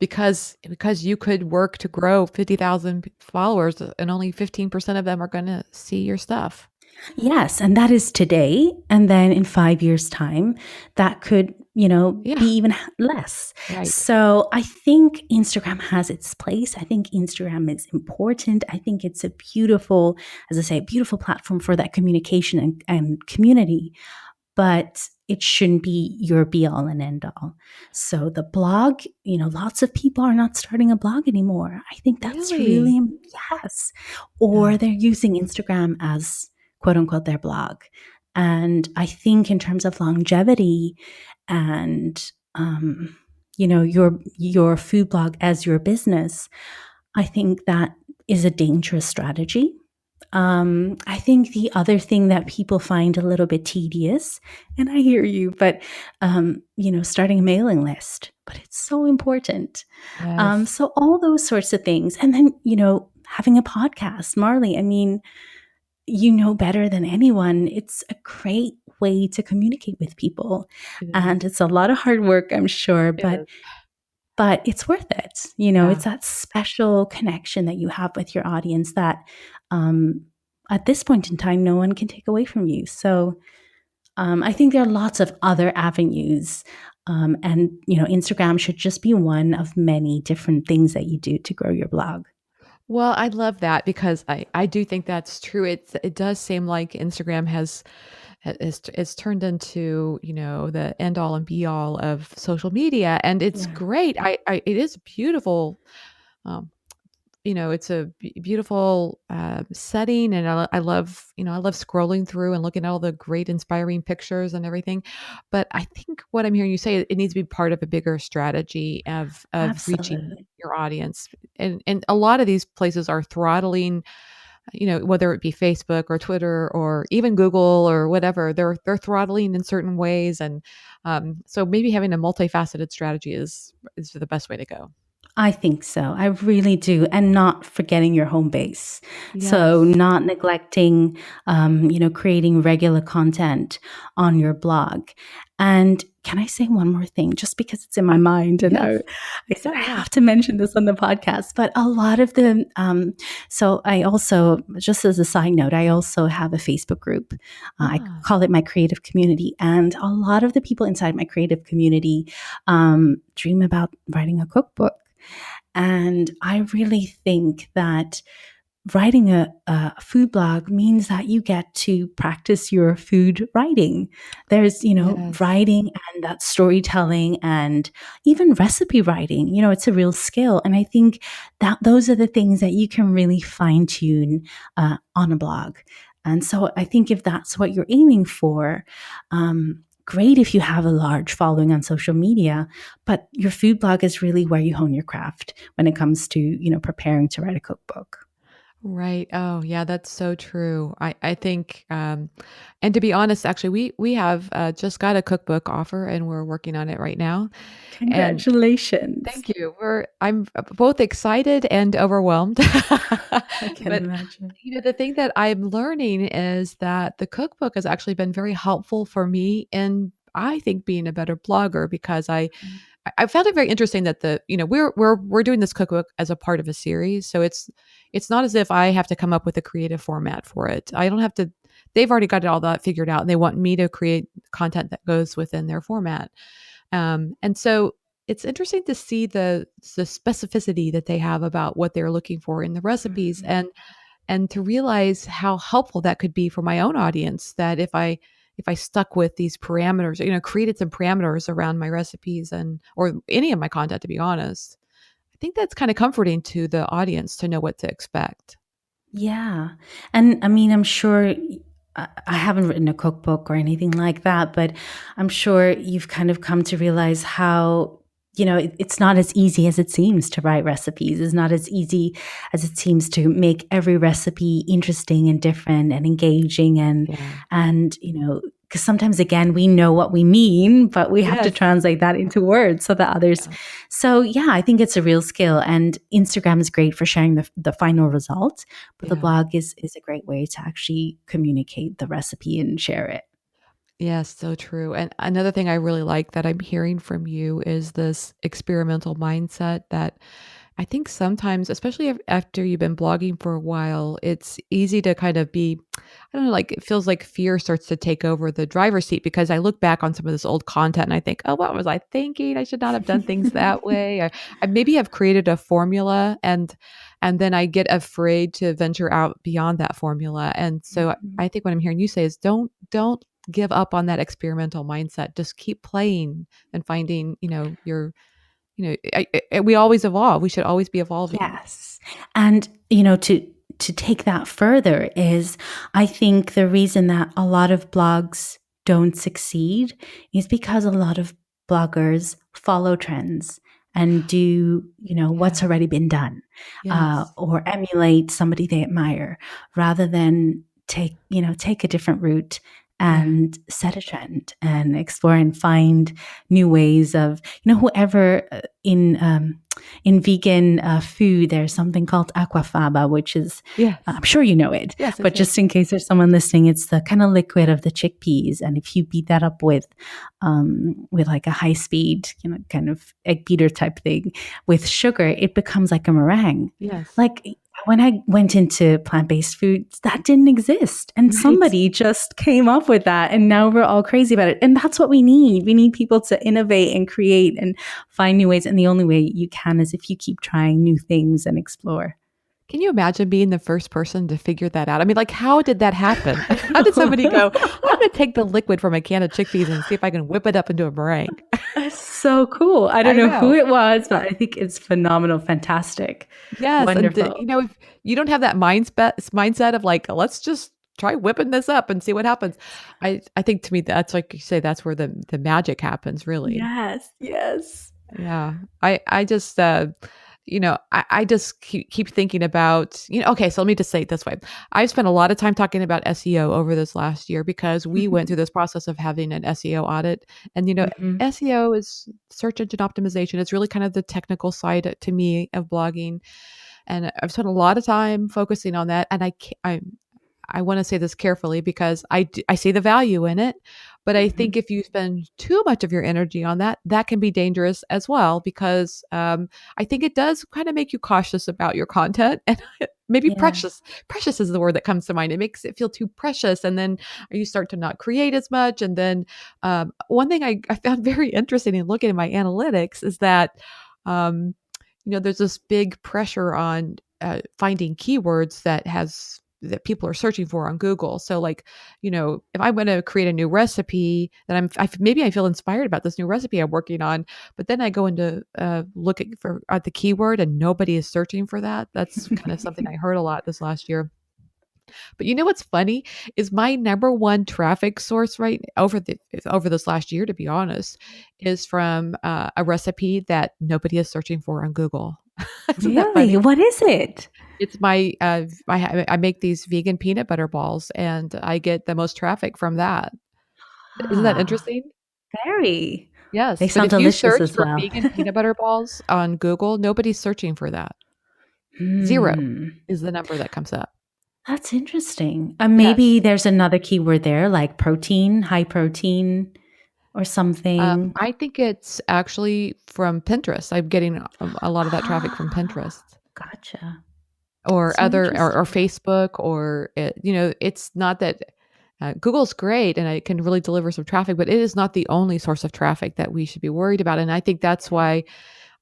Because you could work to grow 50,000 followers and only 15% of them are going to see your stuff. Yes, and that is today. And then in 5 years' time, that could, Yeah, be even less. right. So I think Instagram has its place. I think Instagram is important. I think it's a beautiful, as I say, a beautiful platform for that communication and community, but it shouldn't be your be all and end all. So the blog, lots of people are not starting a blog anymore. I think that's Really? really, yes. Or Yeah. they're using Instagram as quote unquote their blog. And I think in terms of longevity and, your food blog as your business, I think that is a dangerous strategy. I think the other thing that people find a little bit tedious, and I hear you, but starting a mailing list, but it's so important. Yes. So all those sorts of things, and then having a podcast, Marley. I mean, better than anyone. It's a great way to communicate with people, It is. and it's a lot of hard work, I'm sure, It but is. it's worth it. Yeah. It's that special connection that you have with your audience that um, at this point in time, no one can take away from you. So I think there are lots of other avenues. And, Instagram should just be one of many different things that you do to grow your blog. Well, I love that because I do think that's true. It does seem like Instagram it's turned into, the end all and be all of social media, and it's Yeah, great. It is beautiful. Um, it's a beautiful setting, and I love, I love scrolling through and looking at all the great, inspiring pictures and everything. But I think what I'm hearing you say, it needs to be part of a bigger strategy of reaching absolutely. your audience, and a lot of these places are throttling, whether it be Facebook or Twitter or even Google or whatever, they're throttling in certain ways, and so maybe having a multifaceted strategy is the best way to go. I think so. I really do. And not forgetting your home base. So, Yes. not neglecting, creating regular content on your blog. And can I say one more thing? Just because it's in my mind, and Yes. I said Yeah. I Yeah. have to mention this on the podcast. But a lot of the, so I also, just as a side note, I also have a Facebook group. I Ah. call it my creative community. And a lot of the people inside my creative community dream about writing a cookbook. And I really think that writing a food blog means that you get to practice your food writing. There's, Yes. writing and that storytelling and even recipe writing. It's a real skill. And I think that those are the things that you can really fine tune on a blog. And so I think if that's what you're aiming for, great if you have a large following on social media, but your food blog is really where you hone your craft when it comes to, preparing to write a cookbook. Right. Oh, yeah, that's so true. I think, and to be honest, actually, we have just got a cookbook offer, and we're working on it right now. And Congratulations. thank you. I'm both excited and overwhelmed. I can But imagine. the thing that I'm learning is that the cookbook has actually been very helpful for me in, I think, being a better blogger, because I found it very interesting that we're doing this cookbook as a part of a series, so it's not as if I have to come up with a creative format for it. I don't have to they've already got it all that figured out, and they want me to create content that goes within their format. And so it's interesting to see the specificity that they have about what they're looking for in the recipes, Mhm. and to realize how helpful that could be for my own audience, that if I stuck with these parameters, created some parameters around my recipes and or any of my content, to be honest, I think that's kind of comforting to the audience to know what to expect. Yeah. And I mean, I'm sure I haven't written a cookbook or anything like that, but I'm sure you've kind of come to realize how, it's not as easy as it seems to write recipes. It's not as easy as it seems to make every recipe interesting and different and engaging Yeah. because sometimes again we know what we mean, but we have to Yes. translate that into words so that others. Yeah. So yeah, I think it's a real skill, and Instagram is great for sharing the final result, but the Yeah. blog is a great way to actually communicate the recipe and share it. Yes, so true. And another thing I really like that I'm hearing from you is this experimental mindset that I think sometimes, especially after you've been blogging for a while, it's easy to kind of be, I don't know, like it feels like fear starts to take over the driver's seat, because I look back on some of this old content and I think, oh, what was I thinking? I should not have done things that way. I maybe have created a formula, and then I get afraid to venture out beyond that formula. And so Mhm. I think what I'm hearing you say is don't give up on that experimental mindset. Just keep playing and finding, your we always evolve. We should always be evolving. Yes. And to take that further is, I think the reason that a lot of blogs don't succeed is because a lot of bloggers follow trends and do, what's Yeah. already been done, Yes. or emulate somebody they admire, rather than take a different route Yeah. and set a trend and explore and find new ways of, whoever in vegan food, there's something called aquafaba, which is, Yes. I'm sure you know it, Yes, I but do. just in case there's someone listening, it's the kind of liquid of the chickpeas. And if you beat that up with like a high speed, kind of egg beater type thing with sugar, it becomes like a meringue. Yes. Like when I went into plant based foods, that didn't exist. And Right. somebody just came up with that. And now we're all crazy about it. And that's what we need. We need people to innovate and create and find new ways. And the only way you can is if you keep trying new things and explore. Can you imagine being the first person to figure that out? I mean, like, how did that happen? I How did somebody go, I'm know. going to take the liquid from a can of chickpeas and see if I can whip it up into a meringue? It's so cool. I don't I know who know. it was, but I think it's phenomenal, fantastic, Yes. And, wonderful. if you don't have that mindset of like, let's just try whipping this up and see what happens. I think to me, that's like you say, that's where the magic happens, really. Yes, yes. Yeah. I just, I just keep thinking about, okay, so let me just say it this way. I've spent a lot of time talking about SEO over this last year because we went through this process of having an SEO audit. And, Mhm. SEO is search engine optimization. It's really kind of the technical side to me of blogging. And I've spent a lot of time focusing on that. And I want to say this carefully because I see the value in it, but I think Mhm. if you spend too much of your energy on that, that can be dangerous as well, because I think it does kind of make you cautious about your content, and maybe Yeah. precious. Precious is the word that comes to mind. It makes it feel too precious, and then you start to not create as much. And then one thing I found very interesting in looking at my analytics is that um, there's this big pressure on finding keywords that people are searching for on Google. So like, if I want to create a new recipe, then maybe I feel inspired about this new recipe I'm working on, but then I go into looking for at the keyword and nobody is searching for that. That's kind of something I heard a lot this last year. But what's funny is my number one traffic source right over this last year, to be honest, is from a recipe that nobody is searching for on Google. Isn't that Really? funny? What is it? It's my I make these vegan peanut butter balls, and I get the most traffic from that. Isn't that Ah, interesting? very. They Yes, but sound if you delicious search as for well. vegan peanut butter balls on Google, nobody's searching for that. 0 Hmm. is the number that comes up. That's interesting. Yes. Maybe there's another keyword there, like protein, high protein, or something. I think it's actually from Pinterest. I'm getting a lot of that traffic from Ah, Pinterest gotcha. or So other or interesting. Facebook, or it's not that. Google's great and it can really deliver some traffic, but it is not the only source of traffic that we should be worried about. And I think that's why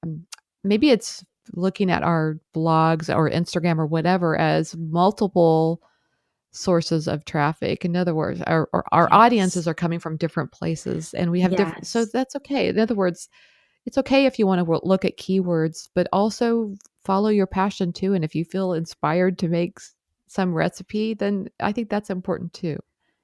um, maybe it's looking at our blogs or Instagram or whatever as multiple sources of traffic. In other words, our Yes. audiences are coming from different places and we have different, so Yes. that's okay. In other words, it's okay if you want to look at keywords, but also follow your passion too. And if you feel inspired to make some recipe, then I think that's important too.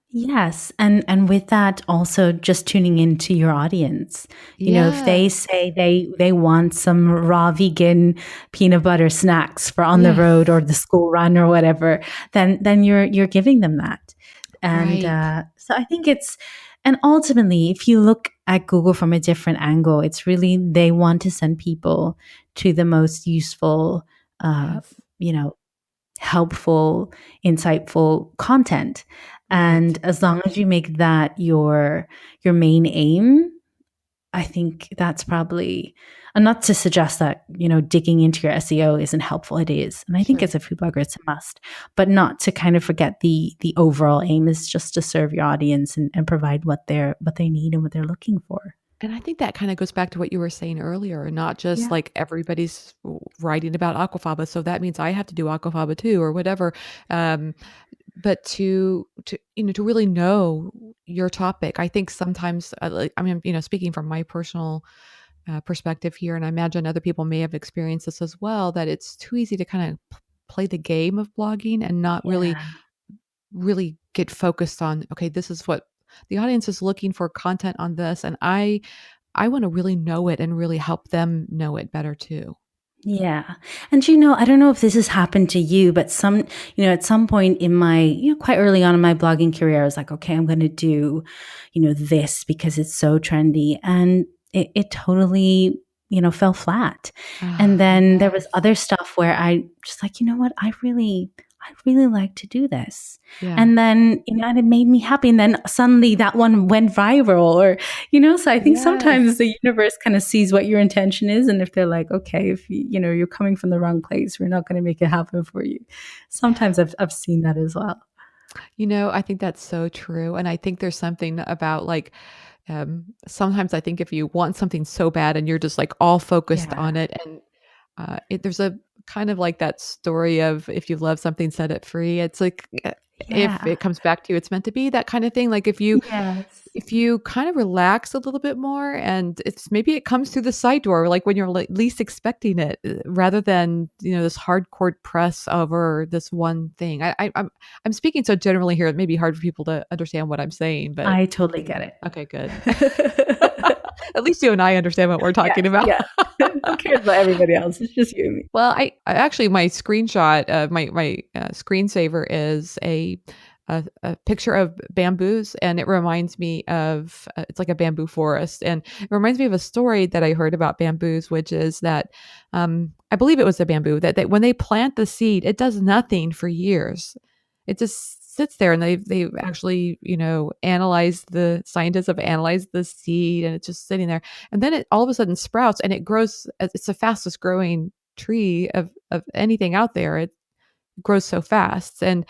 Yes, and with that also just tuning into your audience. You know, if they Yes. say they want some raw vegan peanut butter snacks for on the road or Yes. the school run or whatever, then you're giving them that. And Right. so I think it's and ultimately, if you look at Google from a different angle, it's really they want to send people to the most useful, uh, Yes. you know, helpful, insightful content. Right. And as long as you make that your main aim, I think that's probably and not to suggest that, digging into your SEO isn't helpful. It is. And I think Sure. as a food blogger, it's a must. But not to kind of forget the overall aim is just to serve your audience and provide what they need and what they're looking for. And I think that kind of goes back to what you were saying earlier, not just Yeah. like everybody's writing about aquafaba, so that means I have to do aquafaba too, or whatever. Um, but to to really know your topic, I think sometimes, I mean, speaking from my personal perspective here, and I imagine other people may have experienced this as well, that it's too easy to kind of play the game of blogging and not really Yeah. really get focused on, okay, this is what the audience is looking for, content on this, and I want to really know it and really help them know it better too. Yeah. And I don't know if this has happened to you, but at some point in my, quite early on in my blogging career, I was like, okay, I'm going to do, this because it's so trendy. And it totally, fell flat. And Ah, then there was yes. other stuff where I just like, you know what? I really like to do this. Yeah. And then, and it made me happy. And then suddenly that one went viral so I think sometimes Yes. the universe kind of sees what your intention is. And if they're like, okay, if you're coming from the wrong place, we're not going to make it happen for you. Sometimes I've seen that as well. I think that's so true. And I think there's something about like, sometimes I think if you want something so bad and you're just like all focused Yeah. on it, and there's a kind of like that story of if you love something, set it free. It's like, if Yeah. it comes back to you, it's meant to be, that kind of thing. Like Yes. if you kind of relax a little bit more and it's maybe it comes through the side door, like when you're least expecting it, rather than, this hardcore press over this one thing. I'm speaking so generally here. It may be hard for people to understand what I'm saying, but I totally get okay, good. it. At least you and I understand what we're Yes. talking about. Yes. Who cares about everybody else? It's just you and me. Well, I actually, my screenshot, my screensaver is a picture of bamboos, and it reminds me of, it's like a bamboo forest, and it reminds me of a story that I heard about bamboos, which is that, I believe it was a bamboo that when they plant the seed, it does nothing for years. It just sits there, and they've actually, analyzed, the scientists have analyzed the seed, and it's just sitting there, and then it all of a sudden sprouts and it grows. It's the fastest growing tree of anything out there. It grows so fast. And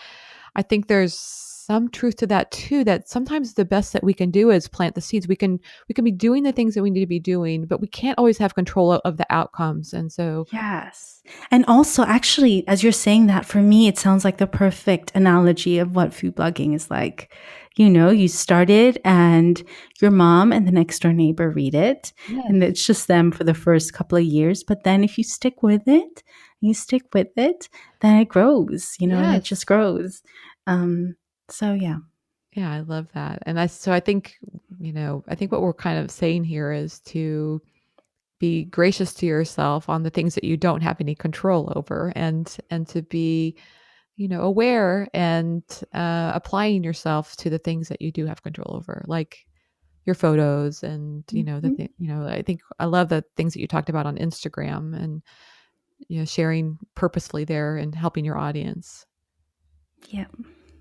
I think there's some truth to that too, that sometimes the best that we can do is plant the seeds. We can be doing the things that we need to be doing, but we can't always have control of the outcomes. And so, Yes. And also, actually, as you're saying that, for me, it sounds like the perfect analogy of what food blogging is like. You started and your mom and the next door neighbor read it, and yes, it's just them for the first couple of years. But then if you stick with it, then it grows, and it yes. just grows. Um, so yeah. Yeah, I love that. And I think, I think what we're kind of saying here is to be gracious to yourself on the things that you don't have any control over, and to be, aware and applying yourself to the things that you do have control over, like your photos, and Mhm. I think I love the things that you talked about on Instagram, and sharing purposefully there and helping your audience. Yeah.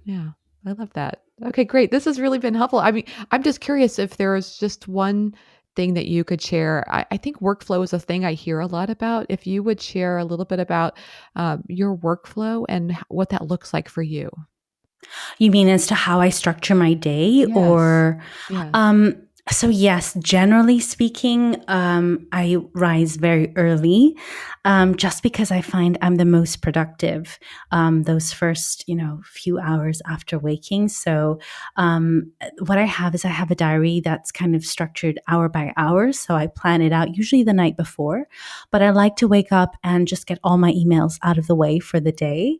Yeah, I love that. Okay, great. This has really been helpful. I mean, I'm just curious if there was just one thing that you could share. I think workflow is a thing I hear a lot about. If you would share a little bit about your workflow and what that looks like for you. You mean as to how I structure my day Yes. or Yes. um so yes, generally speaking, I rise very early, just because I find I'm the most productive those first, few hours after waking. So, what I have is I have a diary that's kind of structured hour by hour. So I plan it out usually the night before, but I like to wake up and just get all my emails out of the way for the day.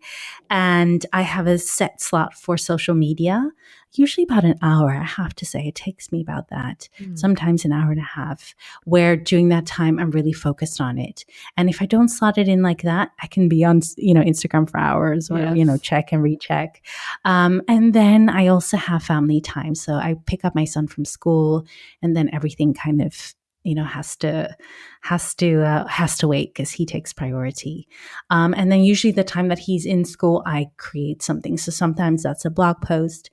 And I have a set slot for social media, usually about an hour. I have to say, it takes me about that, Mm. sometimes an hour and a half, where during that time I'm really focused on it. And if I don't slot it in like that, I can be on, Instagram for hours or, Yes. check and recheck. And then I also have family time. So I pick up my son from school and then everything kind of, has to wait because he takes priority. And then usually the time that he's in school, I create something. So sometimes that's a blog post.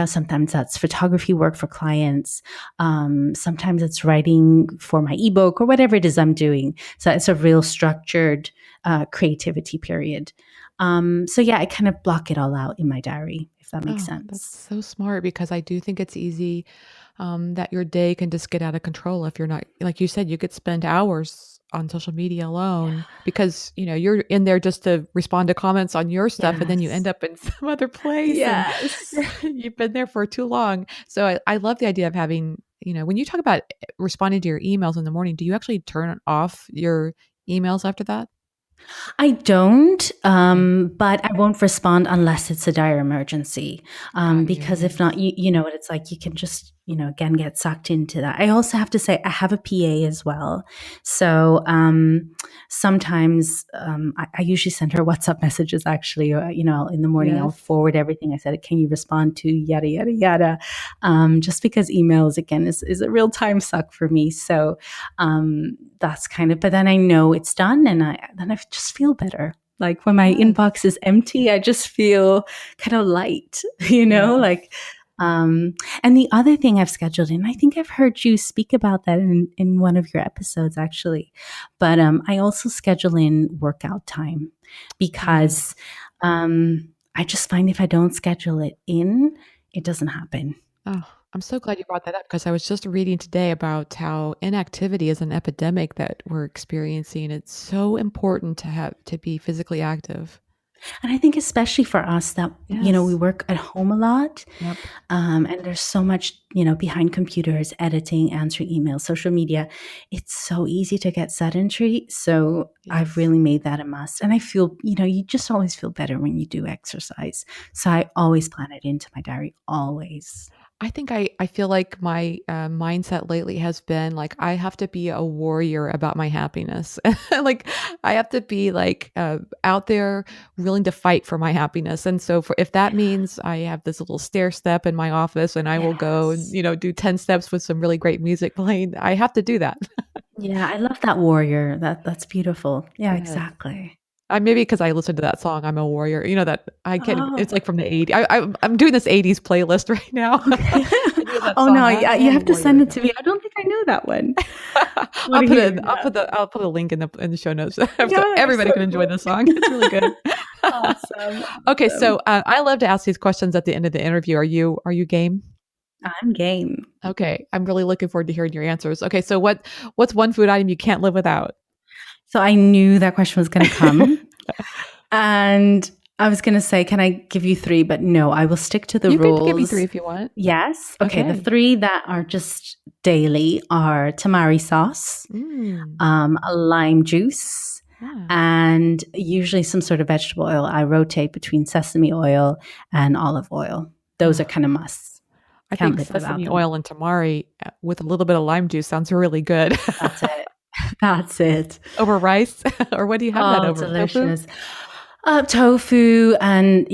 Sometimes that's photography work for clients. Sometimes it's writing for my ebook or whatever it is I'm doing. So it's a real structured creativity period. So yeah, I kind of block it all out in my diary, if that makes Oh, that's sense. so smart because I do think it's easy that your day can just get out of control if you're not, like you said, you could spend hours on social media alone because you're in there just to respond to comments on your stuff, and then you end Yes. up in some other place, and Yes. you've been there for too long. So I love the idea of having, when you talk about responding to your emails in the morning, do you actually turn off your emails after that? I don't, Okay. but I won't respond unless it's a dire emergency. Got you. Because if not, Yes. you know what it's like. You can just, again, get sucked into that. I also have to say, I have a PA as well. So sometimes I usually send her WhatsApp messages, actually. Or, in the morning, I'll Yes. forward everything. I said, can you respond to yada, yada, yada? Just because emails, again, is a real time suck for me. So that's kind of, but then I know it's done and then I just feel better. Like when my Yes. inbox is empty, I just feel kind of light, Yes. like, um, and the other thing I've scheduled in, I think I've heard you speak about that in one of your episodes actually, but, I also schedule in workout time because, Yes. I just find if I don't schedule it in, it doesn't happen. Oh, I'm so glad you brought that up because I was just reading today about how inactivity is an epidemic that we're experiencing. It's so important to be physically active. And I think especially for us that, we Yes. work at home a lot, Yep. and there's so much, behind computers, editing, answering emails, social media. It's so easy to get sedentary. So I've Yes. really made that a must. And I feel, you just always feel better when you do exercise. So I always plan it into my diary, always. I think I feel like my mindset lately has been like I have to be a warrior about my happiness. Like I have to be like out there willing to fight for my happiness. And so if that means I have this little stair step in my office and I will go and Yes. do 10 steps with some really great music playing, I have to do that. Yeah, I love that warrior. That's beautiful. Yeah, Yes. exactly. Maybe because I listened to that song, "I'm a Warrior," that I can't. Oh, It's like from the '80s. I'm doing this '80s playlist right now. okay. And that Oh no, song, "I yeah, you am a have to send warrior." it to me. I don't think I know that one. I I'll want to put hear it. I'll that. put a link in the show notes so Yeah, so everybody can enjoy cool. the song. It's really good. Awesome, Okay, so awesome. I love to ask these questions at the end of the interview. Are you game? I'm game. Okay, I'm really looking forward to hearing your answers. Okay, so what's one food item you can't live without? So I knew that question was going to come, and I was going to say, "Can I give you three?" But no, I will stick to the You could give me three rules. if you want. Yes. Okay. The Okay. three that are just daily are tamari sauce, Mm. a lime juice, Ah. and usually some sort of vegetable oil. I rotate between sesame oil and olive oil. Those are Oh. kind of musts. I Can't think live without sesame them. oil and tamari with a little bit of lime juice sounds really good. That's it. That's it. Over rice? Or what do you have that Oh, over? Tofu? delicious. Tofu and,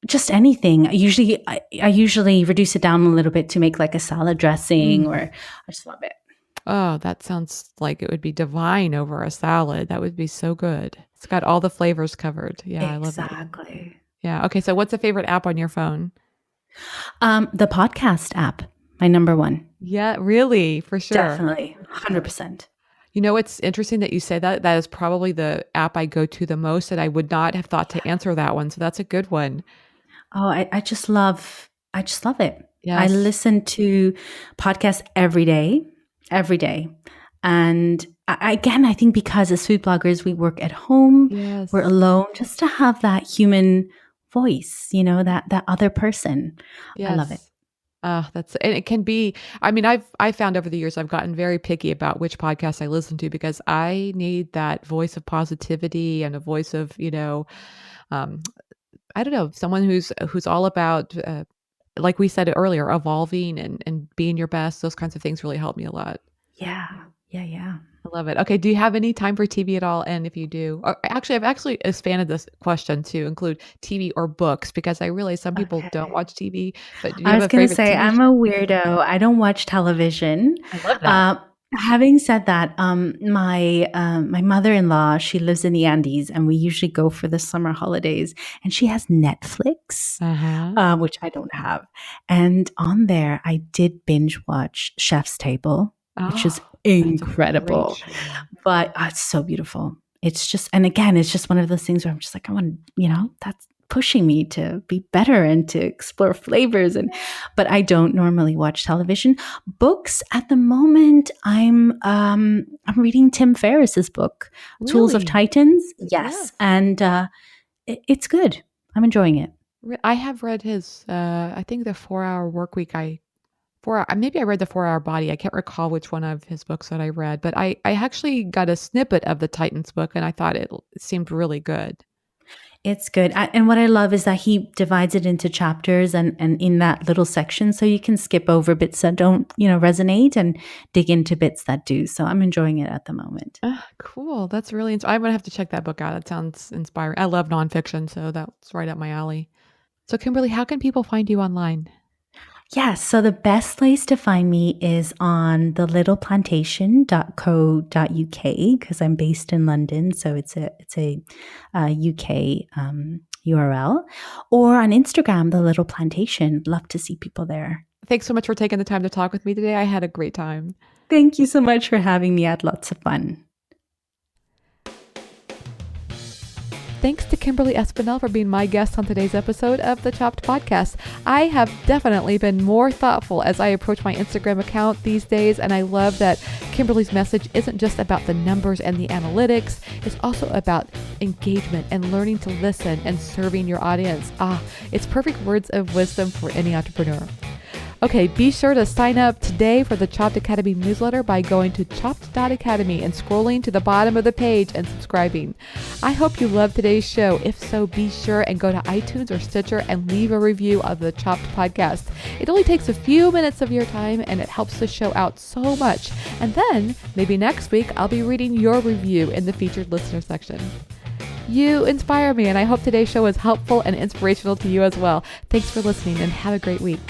just anything. I usually reduce it down a little bit to make like a salad dressing, or Mm. I just love it. Oh, that sounds like it would be divine over a salad. That would be so good. It's got all the flavors covered. Yeah, I love it. Exactly. Yeah. Okay. So what's a favorite app on your phone? The podcast app, my number one. Yeah, really, for sure. Definitely. 100%. It's interesting that you say that. That is probably the app I go to the most, and I would not have thought to answer that one. So that's a good one. Oh, I just love it. I Yes. listen to podcasts every day. And again, I think because as food bloggers, we work at home, we're Yes. alone, just to have that human voice, that other person. I love it. Yes. And it can be, I mean, I found over the years I've gotten very picky about which podcasts I listen to because I need that voice of positivity and a voice of, um, I don't know, someone who's all about, like we said earlier, evolving and being your best. Those kinds of things really help me a lot. Yeah. Yeah. Yeah. I love it. Okay, do you have any time for TV at all? And if you do, or actually, I've actually expanded this question to include TV or books because I realize some people don't Okay. watch TV. But do you I have was a going to favorite say, TV I'm show? a weirdo. I don't watch television. I love that. Uh, Having said that, my mother-in-law, she lives in the Andes, and we usually go for the summer holidays. And she has Netflix, Uh huh. which I don't have. And on there, I did binge watch Chef's Table, which is Oh, that's a great incredible. show. But it's so beautiful. It's just, and again, it's just one of those things where I'm just like, I want, that's pushing me to be better and to explore flavors. But I don't normally watch television. Books at the moment, I'm reading Tim Ferriss's book, Tools of Really? Titans. Yes, Yes. and it's good. I'm enjoying it. I have read his. I think the 4 Hour Work Week. Maybe I read the 4 Hour Body. I can't recall which one of his books that I read, but I actually got a snippet of the Titans book, and I thought it seemed really good. It's good. And what I love is that he divides it into chapters and in that little section. So you can skip over bits that don't, resonate and dig into bits that do. So I'm enjoying it at the moment. Cool. That's really. I'm gonna have to check that book out. It sounds inspiring. I love nonfiction, so that's right up my alley. So, Kimberly, how can people find you online? Yes. So the best place to find me is on thelittleplantation.co.uk because I'm based in London. So it's a UK URL, or on Instagram, The Little Plantation. Love to see people there. Thanks so much for taking the time to talk with me today. I had a great time. Thank you so much for having me. I had lots of fun. Thanks to Kimberly Espinel for being my guest on today's episode of the Chopped Podcast. I have definitely been more thoughtful as I approach my Instagram account these days, and I love that Kimberly's message isn't just about the numbers and the analytics. It's also about engagement and learning to listen and serving your audience. It's perfect words of wisdom for any entrepreneur. Okay, be sure to sign up today for the Chopped Academy newsletter by going to chopped.academy and scrolling to the bottom of the page and subscribing. I hope you loved today's show. If so, be sure and go to iTunes or Stitcher and leave a review of the Chopped Podcast. It only takes a few minutes of your time and it helps the show out so much. And then maybe next week I'll be reading your review in the featured listener section. You inspire me, and I hope today's show was helpful and inspirational to you as well. Thanks for listening and have a great week.